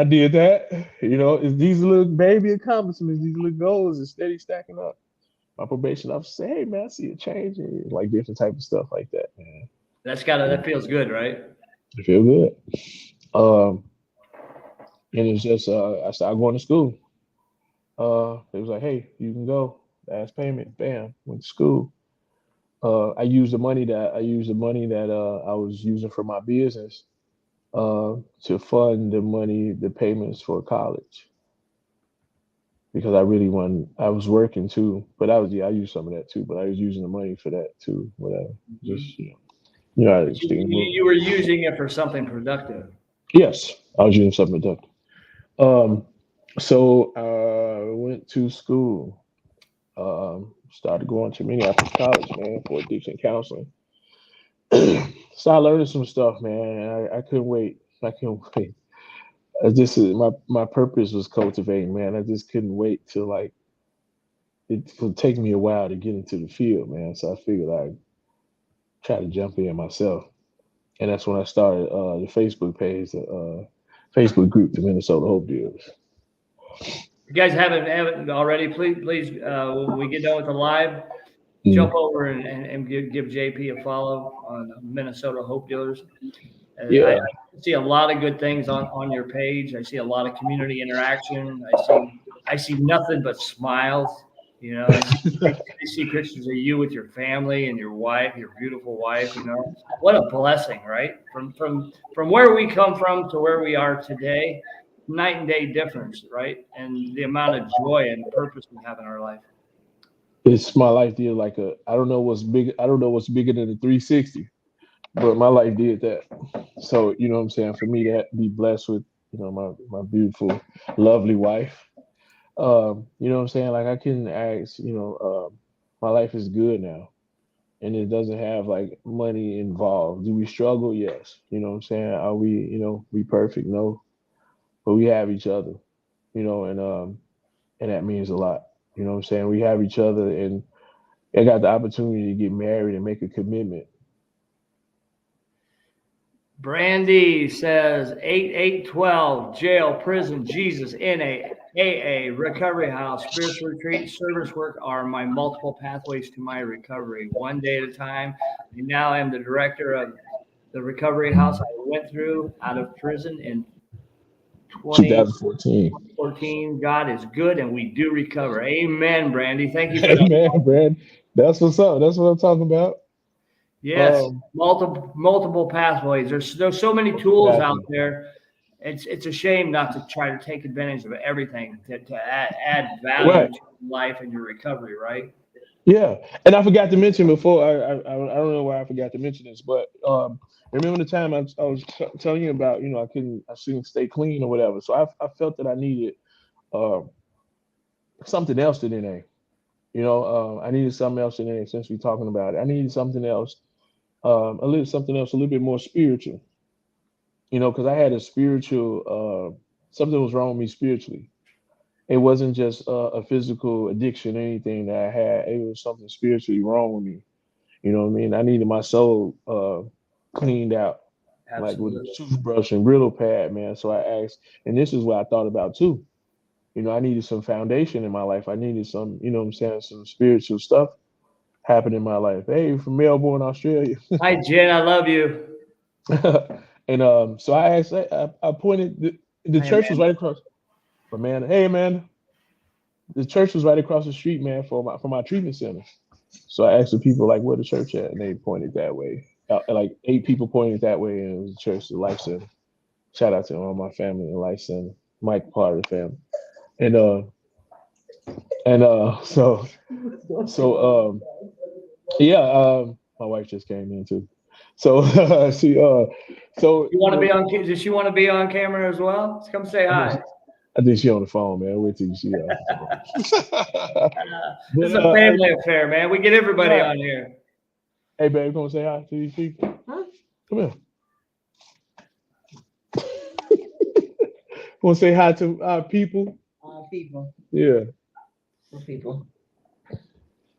did that. It's these little baby accomplishments, these little goals is steady stacking up. My probation officer said, "Hey man, I see a change in like different type of stuff like that, man." That feels good, right? It feel good. And it's just I started going to school. It was like, "Hey, you can go." Last payment, bam, went to school. I used the money that I was using for my business to fund the payments for college. Because I was working too, but I used some of that too, but I was using the money for that too, whatever. Just, You were using it for something productive. Yes. I was using something productive. Um, so I went to school. Started going to Minneapolis College, man, for addiction counseling. Started learning some stuff, man. I couldn't wait. I couldn't wait. I just my purpose was cultivating, man. I just couldn't wait till like it would take me a while to get into the field, man. So I figured I'd try to jump in myself, and that's when I started the Facebook page, the Facebook group, the Minnesota Hope Dealers. If you guys haven't already, please, when we get done with the live, Mm. jump over and give JP a follow on Minnesota Hope Dealers. I Yeah, see a lot of good things on your page. I see a lot of community interaction. I see nothing but smiles. You know, I see pictures of you with your family and your wife, your beautiful wife. You know, what a blessing, right? From where we come from to where we are today, night and day difference, right? And the amount of joy and purpose we have in our life. it's my life did like a. I don't know what's big. I don't know what's bigger than a 360, but my life did that. So you know what I'm saying. For me to be blessed with my beautiful, lovely wife. You know what I'm saying. Like I couldn't ask. My life is good now, and it doesn't have like money involved. Do we struggle? Yes. You know what I'm saying. Are we we perfect? No, but we have each other. And that means a lot. You know what I'm saying. We have each other, and I got the opportunity to get married and make a commitment. Brandy says 8812, jail, prison, Jesus, NA, AA, recovery house, spiritual retreat, service work are my multiple pathways to my recovery, one day at a time. And now I'm the director of the recovery house I went through out of prison in 2014. 2014. God is good and we do recover. Amen, Brandy. Thank you for Hey that. man, Brad, that's what's up. That's what I'm talking about. Yes, Um, multiple pathways. There's so many tools out exactly. there. It's a shame not to try to take advantage of everything to add value Right. to your life and your recovery, right? Yeah. And I forgot to mention before. I don't know why I forgot to mention this, but remember the time I was telling you about. I couldn't stay clean or whatever. So I felt that I needed uh, something else than NA. I needed something else than NA. Since we're talking about it, I needed something else. A little bit more spiritual. Because I had a spiritual. Something was wrong with me spiritually. It wasn't just a physical addiction or anything that I had. It was something spiritually wrong with me. You know what I mean? I needed my soul cleaned out, like with a Absolutely. toothbrush and Brillo pad, man. So I asked, and this is what I thought about too. I needed some foundation in my life. I needed some, what I'm saying, some spiritual stuff happen in my life. Hey, from Melbourne, Australia. Hi, Jen. I love you. And so I asked, I pointed, the Hi, church was Amanda. right across. But man, hey man, the church was right across the street, man, for my treatment center. So I asked the people like where the church at, and they pointed that way. Like 8 people pointed that way, and it was the church, the Life Center. Shout out to all my family in the Life Center, Mike part of the family, and so yeah, my wife just came in too. So she so You want to be on? Does she want to be on camera as well? Let's come say I think hi. I think she on the phone, man. Wait till you see her off the phone. This But is a family affair, man. We get everybody right. on here. Hey, babe, gonna say hi to these people? Huh? Come here. Gonna say hi to our people? People. Yeah. People.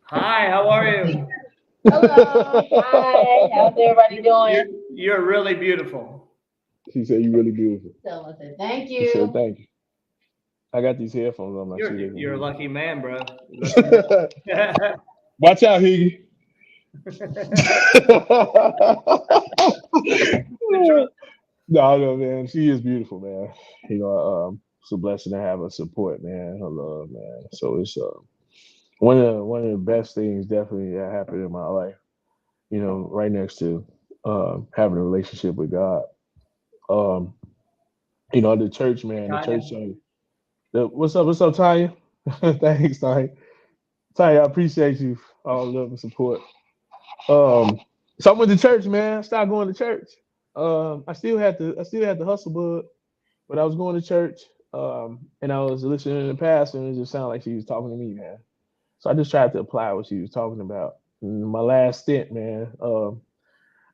Hi, how are you? Hello. Hi. How's everybody doing? You're really beautiful. She said you're really beautiful. So I said, thank She said you. thank you. I got these headphones on. I'm not sure they You're a can lucky man, bro. Lucky hear. man. Watch out, Higgy. No, man. She is beautiful, man. It's a blessing to have her support, man. Her love, man. So it's one of the best things definitely that happened in my life. Right next to having a relationship with God. Um, the church, man. The Tanya. church. What's up, Tanya? Thanks, Tanya. Tanya, I appreciate you all the love and support. So I went to church, man. I stopped going to church. I still had to hustle, bud. But I was going to church, and I was listening to the pastor, and it just sounded like she was talking to me, man. So I just tried to apply what she was talking about. My last stint, man,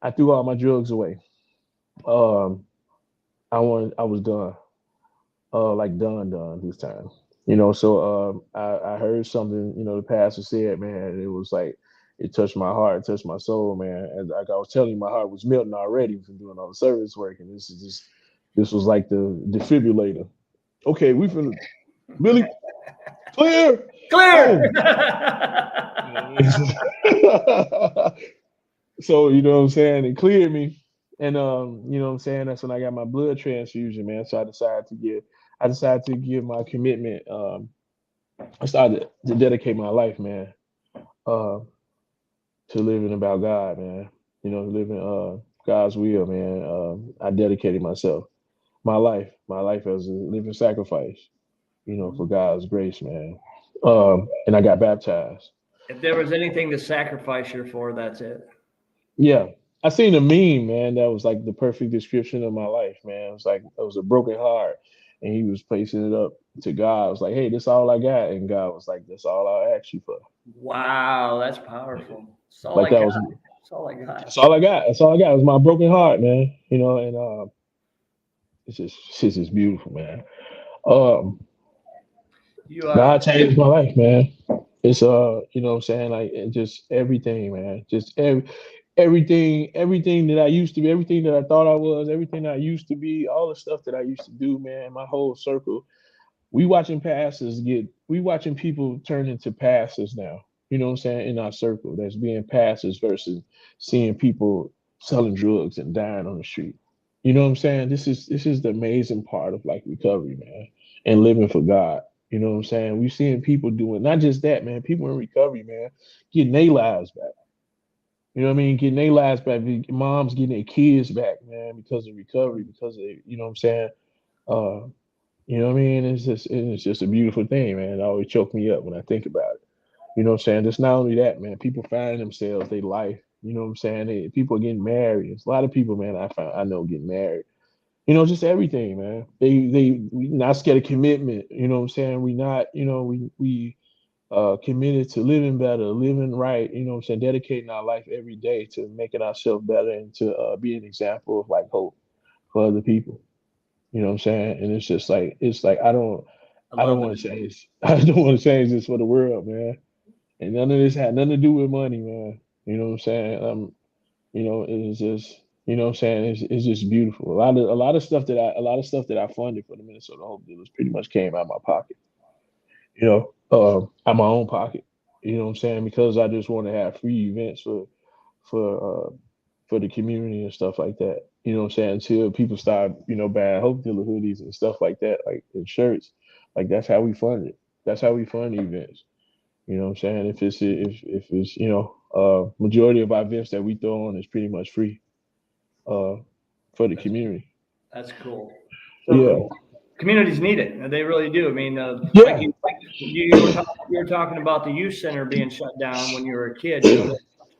I threw all my drugs away. Um, I was done, like done this time. So I heard something, the pastor said, man, and it was like it touched my heart, touched my soul, man. And like I was telling you, my heart was melting already from doing all the service work, and this was like the defibrillator. Okay, we finna really clear. Clear. Boom. So you know what I'm saying? It cleared me. And you know what I'm saying? That's when I got my blood transfusion, man. So I decided to give my commitment. I started to dedicate my life, man, uh, to living about God, man. Living God's will, man. I dedicated my life as a living sacrifice, for God's grace, man. And I got baptized. If there was anything to sacrifice you for, that's it. Yeah. I seen a meme, man, that was like the perfect description of my life, man. It was like it was a broken heart, and he was placing it up to God. I was like, hey, this all I got. And God was like, that's all I ask you for. Wow, that's powerful. That's all Like I that got. was That's all I got. that's all I got. That's all I got. It was my broken heart, man. And it's just beautiful, man. Um, You God changed my life, man. It's what I'm saying, like just everything, man. Everything that I used to be, everything that I thought I was, everything I used to be, all the stuff that I used to do, man. My whole circle. We watching people turn into pastors now. You know what I'm saying? In our circle, that's being pastors versus seeing people selling drugs and dying on the street. You know what I'm saying? This is the amazing part of like recovery, man, and living for God. You know what I'm saying? We're seeing people doing not just that, man. People in recovery, man, getting their lives back. You know what I mean? Getting their lives back. Moms getting their kids back, man, because of recovery, because of you know what I'm saying. Uh, you know what I mean? It's just a beautiful thing, man. It always choke me up when I think about it. You know what I'm saying? It's not only that, man. People finding themselves, their life. You know what I'm saying? People are getting married. There's a lot of people, man. I know getting married. Just everything, man. We not scared of commitment. You know what I'm saying? We not, we committed to living better, living right. You know what I'm saying? Dedicating our life every day to making ourselves better and to be an example of like hope for other people. You know what I'm saying? And it's like I I don't love want it. to change. I don't want to change this for the world, man. And none of this had nothing to do with money, man. You know what I'm saying? It's just what I'm saying, it's just beautiful. A lot of stuff that I funded for the Minnesota Hope Dealers pretty much came out of my pocket. Out my own pocket. You know what I'm saying? Because I just want to have free events for for the community and stuff like that. You know what I'm saying? Until people start, buying Hope Dealer hoodies and stuff like that, like and shirts. Like that's how we fund it. That's how we fund events. You know what I'm saying? If it's majority of our events that we throw on is pretty much free uh for the That's community. that's cool. Yeah. So communities need it. They really do. I mean, like Yeah. you were talking about the youth center being shut down when you were a kid.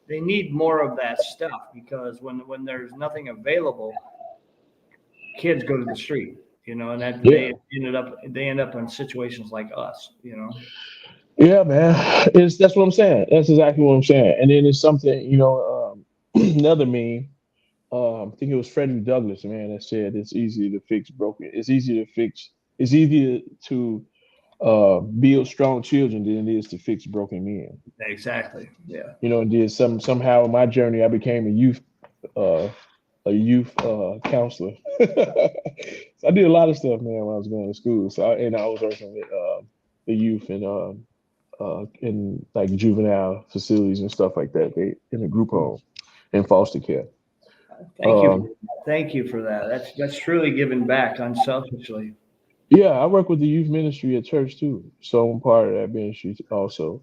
They need more of that stuff because when there's nothing available, kids go to the street. And that Yeah. they end up in situations like us. Yeah, man. That's what I'm saying. That's exactly what I'm saying. And then it's something, another meme. I think it was Frederick Douglass, man, that said it's easier to fix broken. It's easier to build strong children than it is to fix broken men. Exactly. Yeah. And did somehow in my journey I became uh counselor. So I did a lot of stuff, man, when I was going to school. And I was working with the youth and in like juvenile facilities and stuff like that. They in a group home in foster care. Thank you. Um, Thank you for that. That's truly giving back unselfishly. yeah, I work with the youth ministry at church too, so I'm part of that ministry also.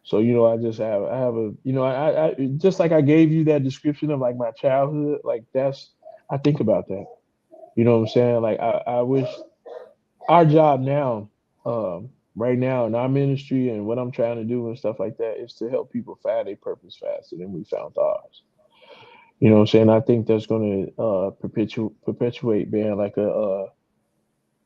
So I have a I just like I gave you that description of like my childhood, like that's I think about that. You know what I'm saying? Like I wish our job now, right now in our ministry and what I'm trying to do and stuff like that is to help people find a purpose faster than we found ours. You know what I'm saying? I think that's going to perpetuate being like a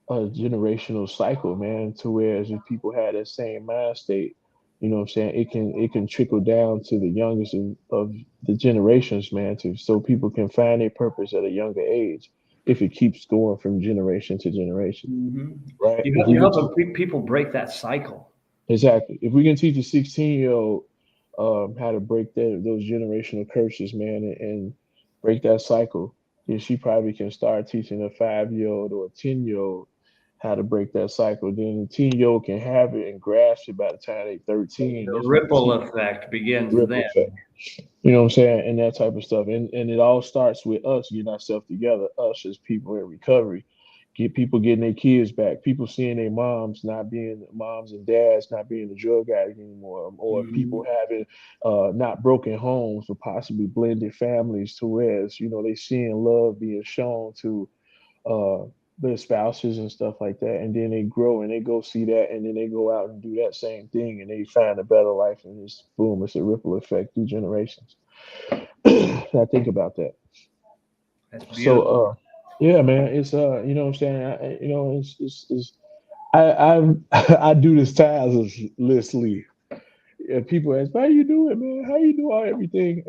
generational cycle, man, to where as if people had that same mind state, you know what I'm saying, it can trickle down to the youngest of the generations, man, to so people can find their purpose at a younger age if it keeps going from generation to generation, Hmm. right? If we You can help people break that cycle. exactly, if we can teach a 16-year-old how to break those generational curses, man, and break that cycle, then she probably can start teaching a 5-year-old or a 10-year-old how to break that cycle. Then the 10-year-old can have it and grasp it by the time they're 13. The That's when you ripple see effect begins ripple then. effect. You know what I'm saying? And that type of stuff. And it all starts with us getting ourselves together, us as people in recovery. Get people getting their kids back, people seeing their moms not being moms and dads not being the drug addict anymore, or Hmm. people having not broken homes but possibly blended families to where they seeing love being shown to uh, their spouses and stuff like that, and then they grow and they go see that, and then they go out and do that same thing, and they find a better life, and it's boom, it's a ripple effect through generations. I think about that. That's So, beautiful. yeah, man, it's you know what I'm saying, it's I I do this tirelessly. And people ask, "How you do it, man? How you do all everything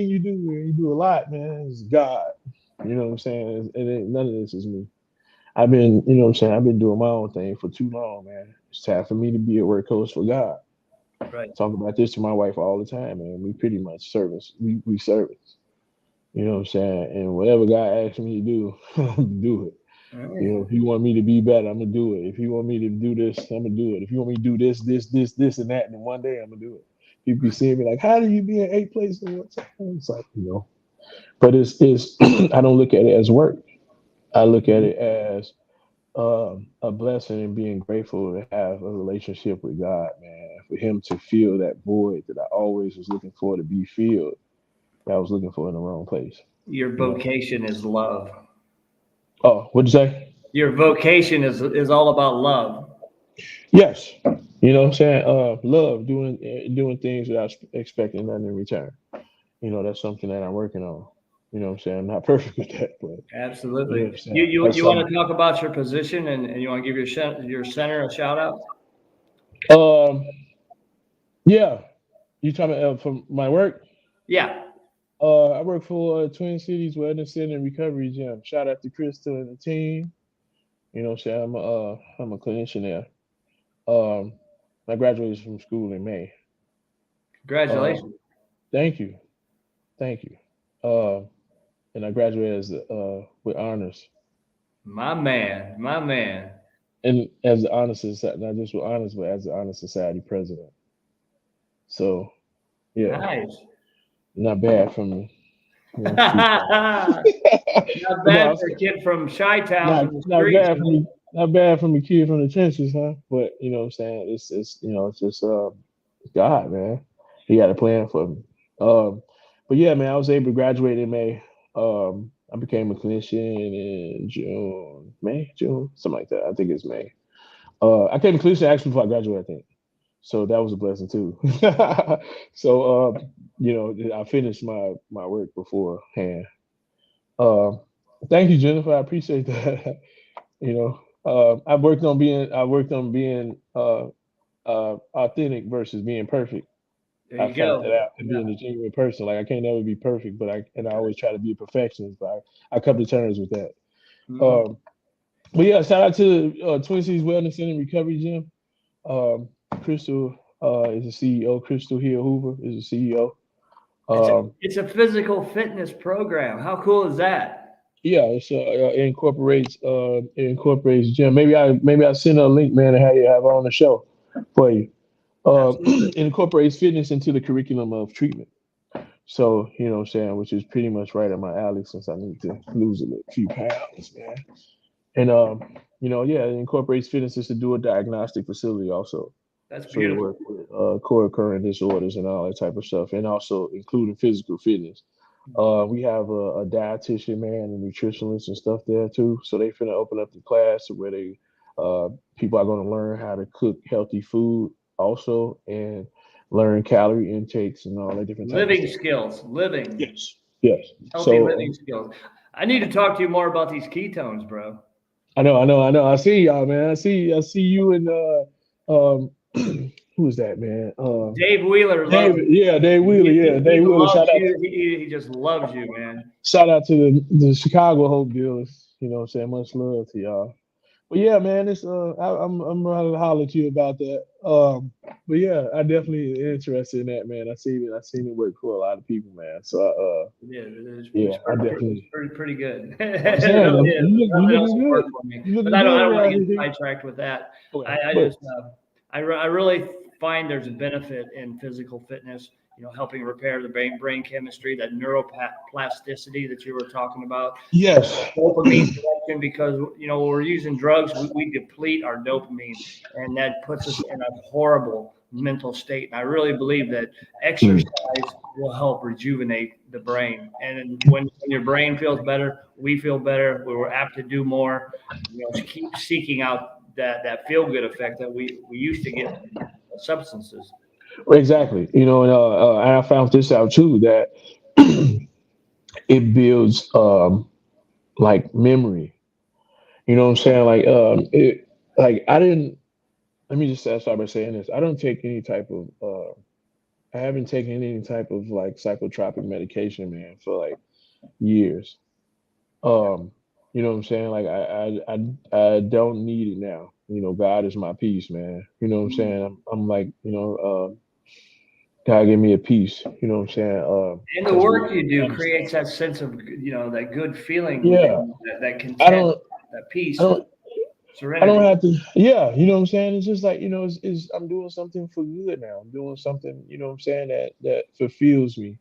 you do? Man, you do a lot, man. It's God." You know what I'm saying? None of this is me. I've been, you know what I'm saying, I've been doing my own thing for too long, man. It's time for me to be a workhorse for God. Right. Talk about this to my wife all the time, man. We pretty much servants. We servants. You know what I'm saying? And whatever God asks me to do, I'm gonna do it. You know, if you want me to be better, I'm gonna do it. If you want me to do this, I'm gonna do it. If you want me to do this, and that, and then one day I'm gonna do it. People be seeing me like, how do you be in 8 places at one time? It's like, but it's I don't look at it as work. I look at Mhm. it as a blessing and being grateful to have a relationship with God, man. For Him to fill that void that I always was looking for to be filled, that I was looking for in the wrong place. Your You know. vocation is love. Oh, what'd you say? Your vocation is all about love. Yes. You know what I'm saying? Love doing things without expecting nothing in return. That's something that I'm working on. You know what I'm saying? I'm not perfect with that, but you know what I'm Absolutely. saying? That's You something. want to talk about your position and you want to give your center a shout out? Um, yeah. You talking about from my work? Yeah. I work for Twin Cities Wellness Center and Recovery Gym. Shout out to Crystal and the team. You know what I'm saying? I'm a clinician there. Um, I graduated from school in May. Um, Congratulations. thank you, thank you. Um, and I graduated as with honors, My man. My man. and as the honor society, not just with honors, but as the honor society president. So yeah, Nice. not bad from the street side. Not No, bad I'm for a saying kid from Chi-town not from the not streets. bad from the not bad from the kid from the trenches, huh? But you know what I'm saying? It's it's just God, man. He had a plan for me. Um, but yeah, man, I was able to graduate in May. I became a clinician in June, something like that. I think it's May. I became a clinician actually before I graduated, I think. So that was a blessing too. So I finished my work beforehand. Uh, Thank you, Jennifer. I appreciate that. I worked on being authentic versus being perfect. There I you found that go. out and Yeah. being a genuine person. Like I can't never be perfect, but I always try to be a perfectionist. But I come to terms with that. Mhm. Um, but yeah, shout out to Twin Cities Wellness Center and Recovery Gym. Um, Crystal is the CEO. Crystal Hill Hoover is the CEO. Um, It's a physical fitness program. How cool is that? yeah, it incorporates gym. Maybe I send her a link, man, and have her on the show for you. Absolutely. It incorporates fitness into the curriculum of treatment. So, you know what I'm saying, which is pretty much right up my alley since I need to lose a few pounds, man. And yeah, it incorporates fitness as to do a diagnostic facility also. That's So they beautiful. work with co-occurring disorders and all that type of stuff, and also including physical fitness. We have a dietitian, man, and nutritionist and stuff there too. So they finna open up the class where uh, people are gonna learn how to cook healthy food also, and learn calorie intakes and all that different type of Living stuff. skills. Living. Yes. Yes. Healthy So living skills. I need to talk to you more about these ketones, bro. I know. I see y'all, man. I see you and who is that, man? Dave Wheeler loves David, yeah, Dave Wheeler, yeah, he Dave Wheeler. loves you. He just loves you, man. Shout out to the Chicago Hope Dealers. You know what I'm saying? Much love to y'all. But yeah, man, it's I'm gonna holler at you about that. But yeah, I definitely interested in that, man. I seen it work for a lot of people, man. So It's yeah, I definitely. pretty good. I'm It saying really is. you Nothing else looking will good. work for me. You But looking good I don't want around to get here. sidetracked with that. Well, I but just I really find there's a benefit in physical fitness. Helping repair the brain chemistry, that neuroplasticity that you were talking about, yes, dopamine production, because when we're using drugs, we deplete our dopamine, and that puts us in a horrible mental state. And I really believe that exercise will help rejuvenate the brain. And when your brain feels better, we feel better. We were apt to do more. Keep seeking out that feel good effect that we used to get from substances. exactly. And I found this out too that it builds like memory. You know what I'm saying? Like I didn't. Let me just start by saying this. I don't take any type of. I haven't taken any type of like psychotropic medication, man, for like years. Um, you know what I'm saying? Like I don't need it now. God is my peace, man. You know what I'm saying? I'm like, God give me a peace. You know what I'm saying? And the Because work you do creates that sense of, that good feeling yeah, within, that I content, don't, that I peace, don't, I don't serenity. have to. Yeah, you know what I'm saying? It's just like it's I'm doing something for good now. I'm doing something. You know what I'm saying? That fulfills me.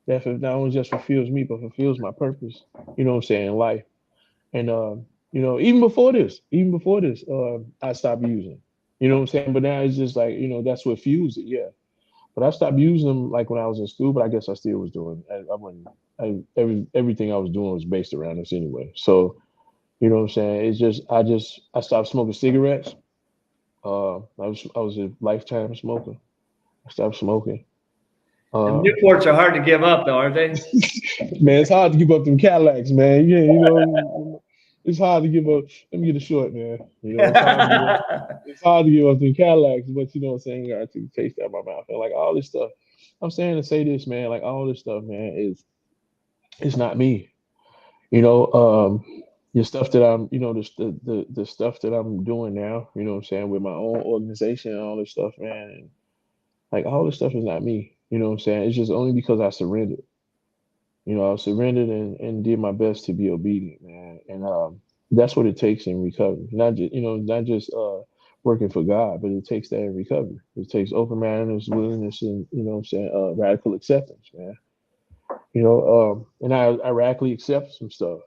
That not only just fulfills me, but fulfills my purpose. You know what I'm saying? In life. And even before this, I stopped using. You know what I'm saying? But now it's just like that's what fuels it. Yeah. But I stopped using them like when I was in school. But I guess I still was doing. I wasn't. Everything I was doing was based around this anyway. So you know what I'm saying? It's just I stopped smoking cigarettes. I was a lifetime smoker. I stopped smoking. The Uh, Newports are hard to give up, though, aren't they? Man, it's hard to give up them Cadillacs, man. Yeah, it's hard to give up. Let me get a short, man. It's hard to give up them Cadillacs, but you know what I'm saying? I got to taste that in my mouth. And like all this stuff, I'm saying to say this, man, like all this stuff, man, it's not me. You know, the stuff that I'm, the stuff that I'm doing now, you know what I'm saying, with my own organization and all this stuff, man. And like all this stuff is not me. You know what I'm saying? It's just only because I surrendered. I surrendered and did my best to be obedient, man. And that's what it takes in recovery. Not just working for God, but it takes that in recovery. It takes open mindedness, willingness, and what I'm saying, radical acceptance, man. And I radically accept some stuff.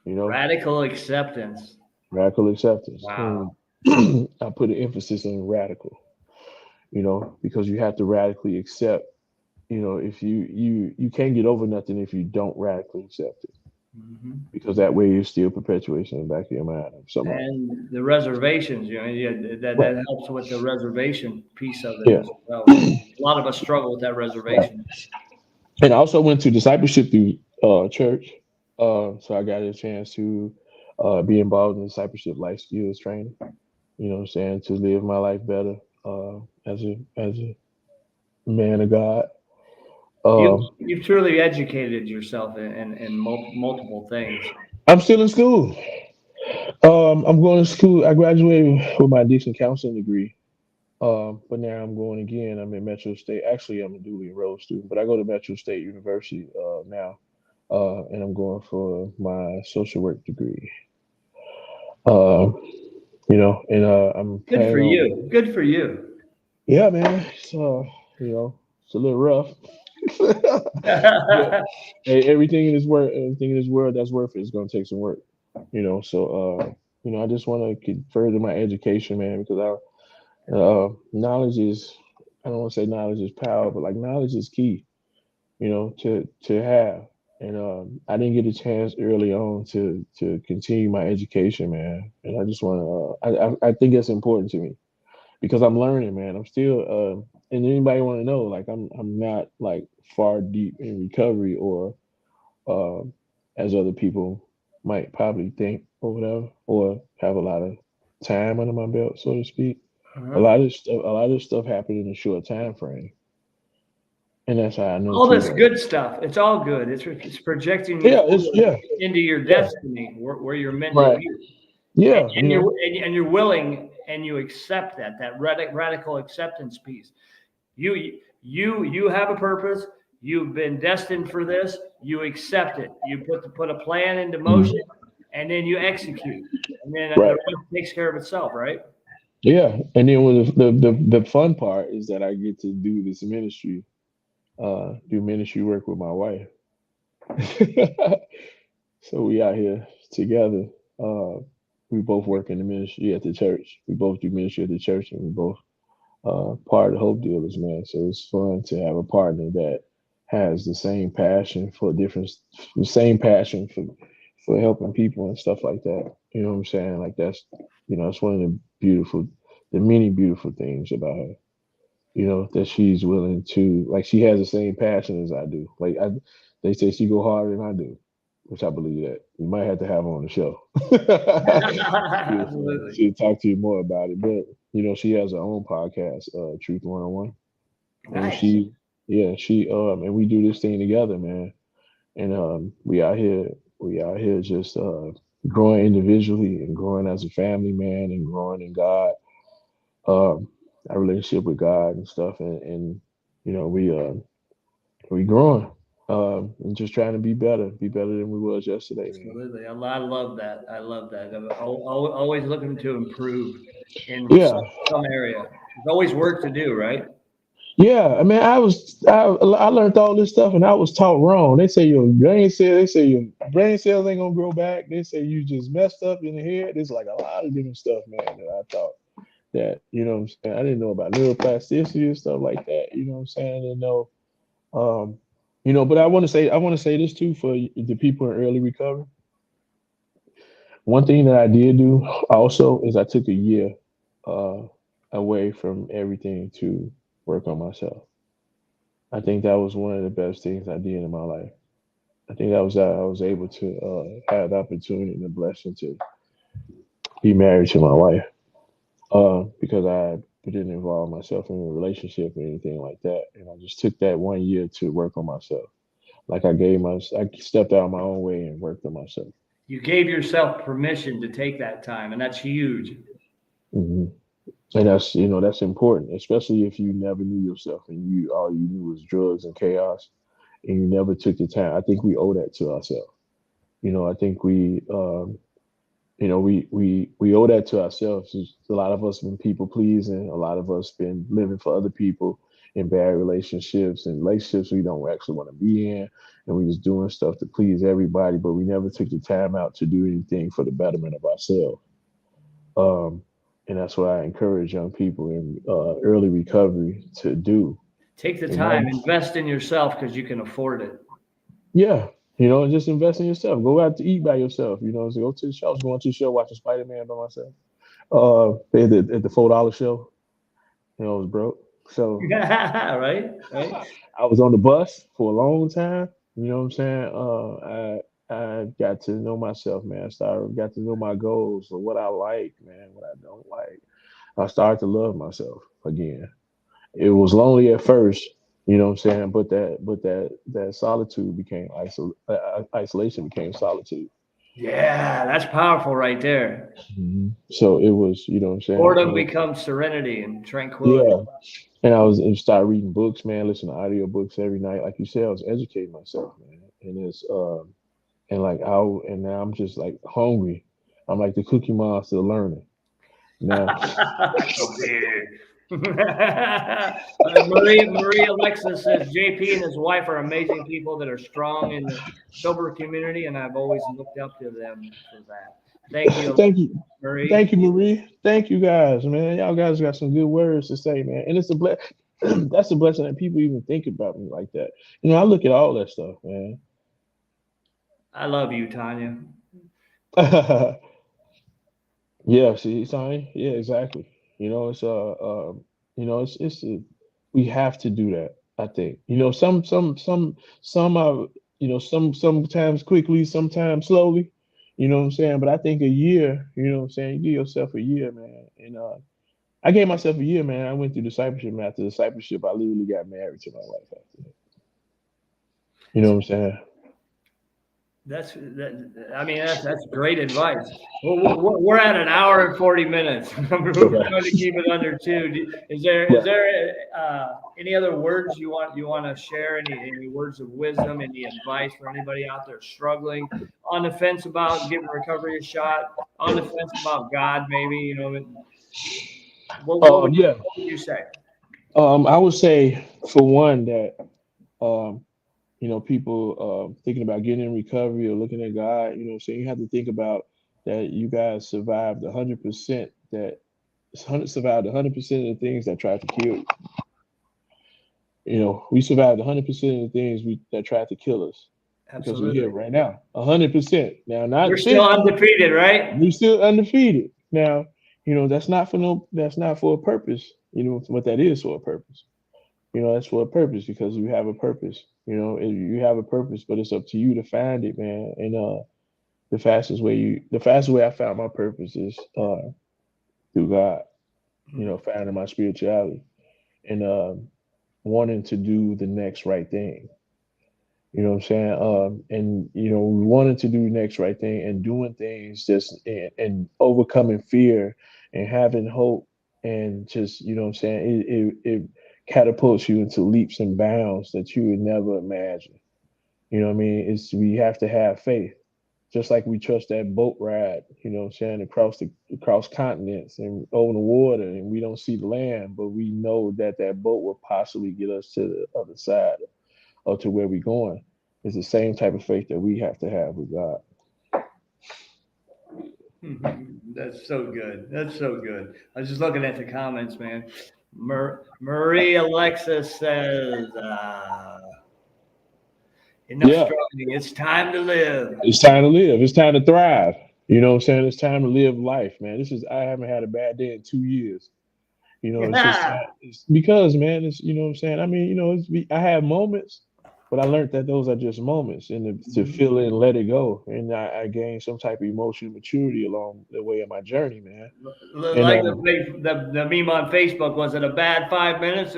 You know, Radical acceptance. radical acceptance, and Wow. I put an emphasis on radical. Because you have to radically accept. If you can't get over nothing if you don't radically accept it, Hmm. because that way you're still perpetuating in the back of your mind of somebody. And the reservations, yeah, Right. that helps with the reservation piece of it Yeah. as well. A lot of us struggle with that Right. reservation. And I also went to discipleship through church. So I got a chance to be involved in discipleship life skills training. You know what I'm saying? To live my life better as a man of God. Um, You've truly educated yourself in multiple things. I'm still in school. I'm going to school. I graduated with my addiction counseling degree. But now I'm going again. I'm in Metro State. Actually, I'm a duly enrolled student, but I go to Metro State University now, and I'm going for my social work degree. Uh, and I'm Good for planning on. you. Good for you. Yeah, man. It's a little rough, but hey, everything in this world that's worth it is going to take some work. I just want to further my education, man, because knowledge is, I don't want to say knowledge is power, but like knowledge is key, to have. And I didn't get a chance early on to continue my education, man. And I just want to, I think that's important to me because I'm learning, man. I'm still, and anybody want to know, like I'm not like far deep in recovery or, as other people might probably think or whatever, or have a lot of time under my belt, so to speak. A Uh-huh. lot of stuff, a lot of stuff happened in a short time frame, and that's how I know All too. this Like, good stuff. It's all good. It's projecting you yeah, it's forward yeah, into your yeah, destiny, where you're meant to right, be. yeah, And you're willing and you accept that radical acceptance piece. You have a purpose. You've been destined for this. You accept it. You put a plan into motion, mhm, and then you execute, and then the right, rest takes care of itself, right? yeah. And then when the fun part is that I get to do this ministry, do ministry work with my wife. So we out here together. Uh, we both work in the ministry at the church. We both do ministry at the church, and we both part of the Hope Dealers, man. So it's fun to have a partner that has the same passion for the same passion for helping people and stuff like that. You know what I'm saying? Like that's one of the many beautiful things about her. That she's willing to, like, she has the same passion as I do. They say she go harder than I do, which I believe that. You might have to have her on the show. Absolutely. She'll talk to you more about it. But she has her own podcast, Truth 101. And Nice. and we do this thing together, man. And we out here just growing individually and growing as a family, man, and growing in God, um, our relationship with God and stuff, and you know we growing, and just trying to be better than we was yesterday, man. Absolutely. I love that. I love that. I'm always looking to improve in Yeah, some area. There's always work to do, right? yeah. I mean, I learned all this stuff, and I was taught wrong. They say your brain cells ain't gonna grow back. They say you just messed up in the head. There's like a lot of different stuff, man, that I thought that what I'm saying. I didn't know about neuroplasticity and stuff like that. You know what I'm saying? I didn't know. Um, but I want to say this too for the people in early recovery. One thing that I did do also is I took a year uh, away from everything to work on myself. I think that was one of the best things I did in my life. I think I was able to have the opportunity and the blessing to be married to my wife, because I didn't involve myself in a relationship or anything like that, and I just took that 1 year to work on myself. Like I stepped out of my own way and worked on myself. You gave yourself permission to take that time, and that's huge. Hmm. And that's important, especially if you never knew yourself and you all you knew was drugs and chaos, and you never took the time. I think we owe that to ourselves. I think we owe that to ourselves. A lot of us been people pleasing. A lot of us been living for other people in bad relationships and relationships we don't actually want to be in, and we just doing stuff to please everybody. But we never took the time out to do anything for the betterment of ourselves. Um, and that's what I encourage young people in early recovery to do. Take the It might, time, invest in yourself because you can afford it. yeah, and just invest in yourself. Go out to eat by yourself. So go to the show. I was going to the show watching Spider Man by myself. At the $4 show. I was broke, so Right? Right? I was on the bus for a long time. You know what I'm saying? I got to know myself, man. Got to know my goals, or what I like, man, what I don't like. I started to love myself again. It was lonely at first, you know what I'm saying, but that solitude became isolation became solitude. Yeah, that's powerful right there. So it was, you know what I'm saying, Boredom and becomes serenity and tranquility. yeah. And I started reading books, man, listening to audio books every night. Like you said, I was educating myself, man. And like and now I'm just like hungry. I'm like the Cookie Monster learning. Now, So big. Marie Alexa says JP and his wife are amazing people that are strong in the sober community, and I've always looked up to them for that. Thank you, thank you. Marie. Thank you, Marie. Thank you guys, man. Y'all guys got some good words to say, man. And it's that's a blessing that people even think about me like that. I look at all that stuff, man. I love you, Tanya. Yeah, see, Sonny. Yeah, exactly. It's we have to do that. I think. Some are, sometimes quickly, sometimes slowly. You know what I'm saying? But I think a year, you know what I'm saying? You give yourself a year, man. And I gave myself a year, man. I went through discipleship, and after discipleship, I literally got married to my wife after that. You know what I'm saying? I mean, that's great advice. We're at an hour and 40 minutes. We're trying to keep it under 2. Is there any other words you want to share? Any words of wisdom? Any advice for anybody out there struggling, on the fence about giving recovery a shot, on the fence about God, maybe? You know, what Yeah. would you say? I would say for one that you know, people thinking about getting in recovery or looking at God, you know what I'm saying? You have to think about that you guys survived 100%, survived 100% of the things that tried to kill you. You know, we survived 100% of the things that tried to kill us because we're here Absolutely. right now. 100%. Now, not We're still 50. undefeated, right? We're still undefeated. Now, you know, that's not for a purpose. You know what that is for a purpose. You know, that's for a purpose because you have a purpose. You know, you have a purpose, but it's up to you to find it, man. And the fastest way I found my purpose is through God. You know, finding my spirituality and wanting to do the next right thing. You know what I'm saying? And you know, wanting to do the next right thing and doing things and overcoming fear and having hope and just, you know what I'm saying? It catapults you into leaps and bounds that you would never imagine. You know what I mean? We have to have faith. Just like we trust that boat ride, you know what I'm saying, across continents and over the water, and we don't see the land, but we know that that boat will possibly get us to the other side or to where we're going. It's the same type of faith that we have to have with God. That's so good. That's so good. I was just looking at the comments, man. Marie Alexis says, enough Yeah, struggling. It's time to live. it's time to live. It's time to thrive. You know what I'm saying? It's time to live life, man. I haven't had a bad day in 2 years. You know, it's just Yeah. it's because, man, it's, you know what I'm saying? I mean, you know, I have moments, but I learned that those are just moments and to feel it and let it go. And I gained some type of emotional maturity along the way of my journey, man. And Like the meme on Facebook, was it a bad 5 minutes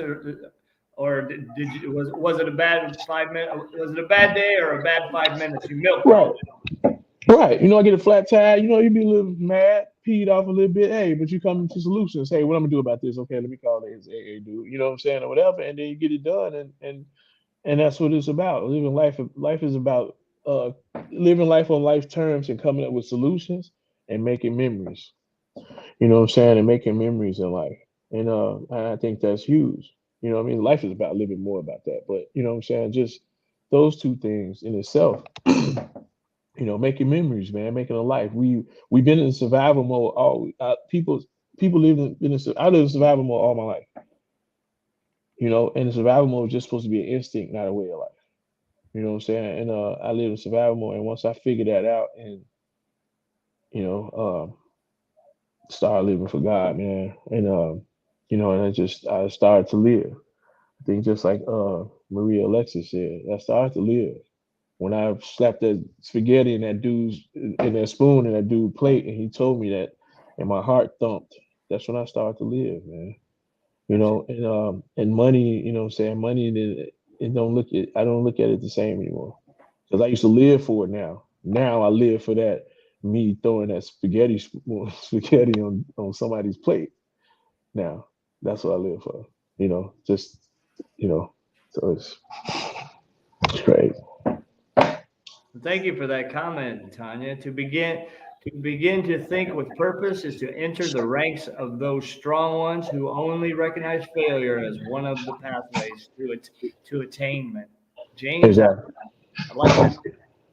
or did you, was it a bad 5 minutes? Was it a bad day or a bad 5 minutes? You milked right, all right. You know, I get a flat tire, you know, you be a little mad, peed off a little bit. Hey, but you come to solutions. Hey, what I'm gonna do about this? Okay, let me call this AA dude, you know what I'm saying, or whatever, and then you get it done and that's what it's about. Living life. Life is about uh, living life on life terms and coming up with solutions and making memories. You know what I'm saying? And making memories in life. And I think that's huge. You know what I mean? Life is about living more about that. But you know what I'm saying? Just those two things in itself. You know, making memories, man, making a life. We've been in survival mode. All people live I live in survival mode all my life. You know, and survival mode is just supposed to be an instinct, not a way of life. You know what I'm saying? And I live in survival mode. And once I figured that out and, you know, started living for God, man. And, you know, and I started to live. I think just like Maria Alexis said, I started to live. When I slapped that spaghetti in that spoon in that dude's plate and he told me that and my heart thumped, that's when I started to live, man. You know, and money, you know what I'm saying? Money, I don't look at it the same anymore. Because I used to live for it now. Now I live for that me throwing that spaghetti on somebody's plate. Now that's what I live for. You know, just you know, so it's crazy. Thank you for that comment, Tanya. To begin to think with purpose is to enter the ranks of those strong ones who only recognize failure as one of the pathways to attainment. James, Exactly. I like that.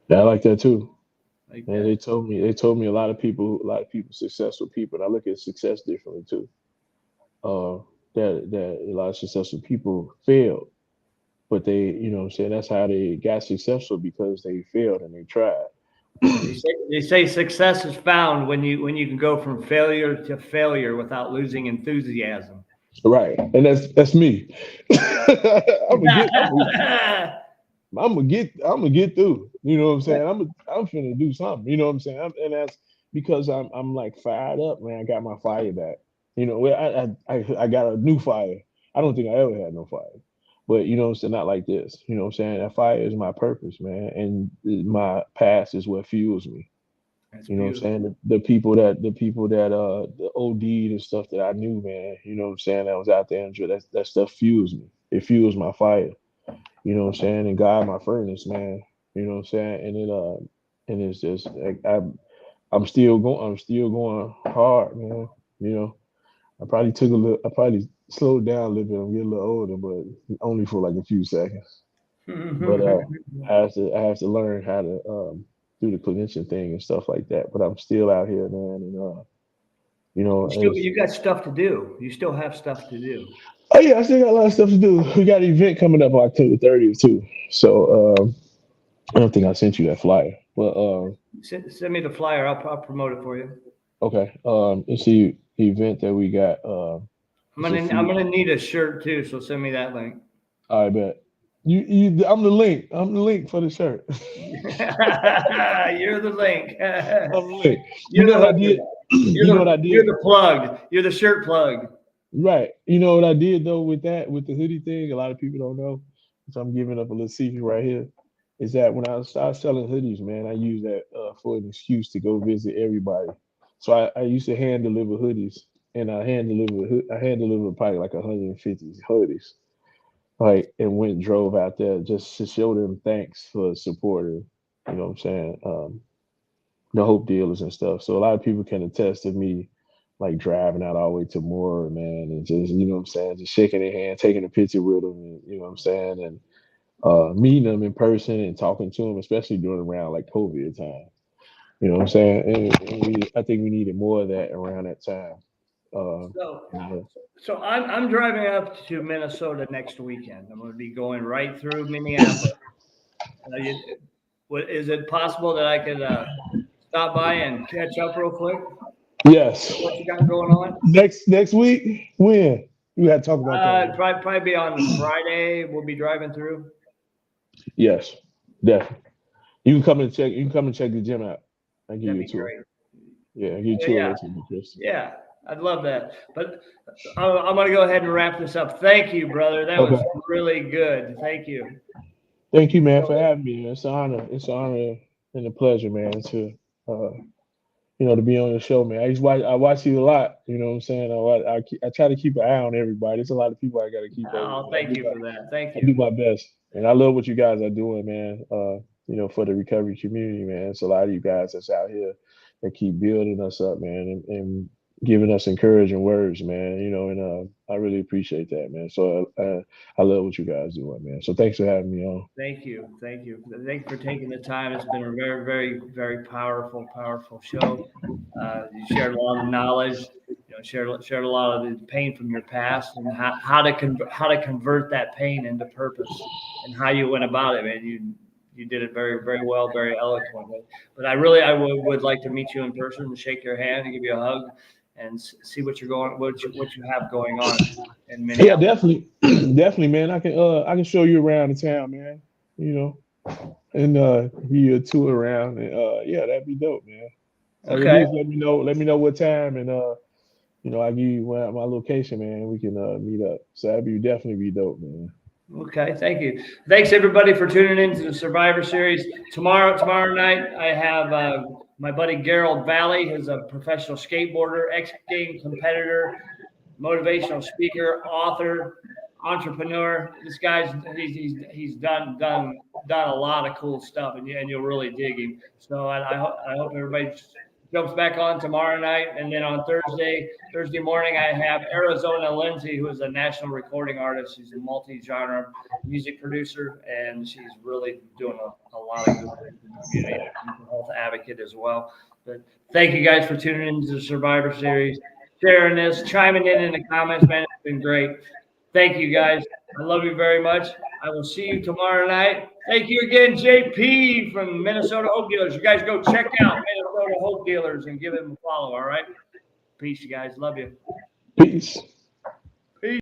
Yeah, I like that too. I like And that. they told me a lot of people, successful people, and I look at success differently too. Uh, that a lot of successful people failed, but you know what I'm saying, that's how they got successful because they failed and they tried. They say success is found when you can go from failure to failure without losing enthusiasm. Right. And that's me. I'm a good, I'm gonna get through. You know what I'm saying? I'm finna do something. You know what I'm saying? And that's because I'm like fired up, man. I got my fire back. You know, I got a new fire. I don't think I ever had no fire. But you know what I'm saying? Not like this. You know what I'm saying? That fire is my purpose, man. And my past is what fuels me. That's You know what I'm beautiful. saying? The people that the OD and stuff that I knew, man, you know what I'm saying, that was out there, and that stuff fuels me. It fuels my fire. You know what I'm saying? And God my furnace, man. You know what I'm saying? And it's just like I'm still going hard, man. You know, I probably slowed down a little bit. I'm getting a little older, but only for like a few seconds. But I have to learn how to do the clinician thing and stuff like that. But I'm still out here, man, and you know, You got stuff to do. You still have stuff to do. oh yeah, I still got a lot of stuff to do. We got an event coming up on October 30th too. So I don't think I sent you that flyer, but Send me the flyer. I'll promote it for you. okay. It's the event that we got. I'm gonna need a shirt too, so send me that link. I bet. I'm the link. I'm the link for the shirt. You're the link. I'm the link. You're You know the what I hook. did? You're You know the what I did? you're the plug. You're the shirt plug. Right. You know what I did though with the hoodie thing? A lot of people don't know. So I'm giving up a little secret right here. Is that when I started selling hoodies, man, I use that for an excuse to go visit everybody. So I used to hand deliver hoodies, and I hand delivered probably like 150 hoodies. Like, and went and drove out there just to show them thanks for supporting, you know what I'm saying, the Hope Dealers and stuff. So a lot of people can attest to me like driving out all the way to Moore, man, and just, you know what I'm saying, just shaking their hand, taking a picture with them, and, you know what I'm saying, and meeting them in person and talking to them, especially during around like COVID time. You know what I'm saying? I think we needed more of that around that time. Uh, So and, so I'm driving up to Minnesota next weekend. I'm going to be going right through Minneapolis. Is it possible that I could stop by and catch up real quick? yes. What you got going on? Next week, when? We got to talk about that. Probably be on Friday. We'll be driving through. Yes, definitely. You can come and check. You can come and check the gym out. I give That'd you a be tour. great. Yeah, I give you a tour Yeah, later, Chris. yeah, I'd love that. But I'm going to go ahead and wrap this up. Thank you, brother. That was Okay. really good. Thank you. Thank you, man, for having me. It's an honor. It's an honor and a pleasure, man, to uh, to be on your show, man. I watch you a lot. You know what I'm saying? I try to keep an eye on everybody. There's a lot of people I got to keep up Oh, with. thank you for that. Thank I do you. my best, and I love what you guys are doing, man. For the recovery community, man. It's a lot of you guys that's out here that keep building us up, man, and giving us encouraging words, man. And I really appreciate that, man. So I love what you guys doing, man. So thanks for having me on. Thank you. Thank you. Thank you for taking the time. It's been a very, very, very powerful show. You shared a lot of knowledge. Shared a lot of the pain from your past and how to convert that pain into purpose and how you went about it, man. You did it very, very well, very eloquently. But I would like to meet you in person and shake your hand and give you a hug and see what you have going on in Yeah, Minneapolis. definitely, definitely, man. I can show you around the town, man. And give you a tour around, and yeah, that'd be dope, man. All you do Okay. is let me know what time, and I give you my location, man. We can meet up. So that'd definitely be dope, man. Okay, thank you. Thanks everybody for tuning in to the Survivor Series. Tomorrow night, I have my buddy Gerald Valley, who's a professional skateboarder, ex-game competitor, motivational speaker, author, entrepreneur. This guy's he's done a lot of cool stuff, and you'll really dig him. So I hope everybody jumps back on tomorrow night, and then on Thursday morning, I have Arizona Lindsay, who is a national recording artist. She's a multi-genre music producer, and she's really doing a lot of good things in the community. A mental health advocate as well. But thank you guys for tuning into the Survivor Series, sharing this, chiming in the comments, man. It's been great. Thank you guys. I love you very much. I will see you tomorrow night. Thank you again, JP from Minnesota Hope Dealers. You guys go check out Minnesota Hope Dealers and give them a follow, all right? Peace, you guys. Love you. Peace.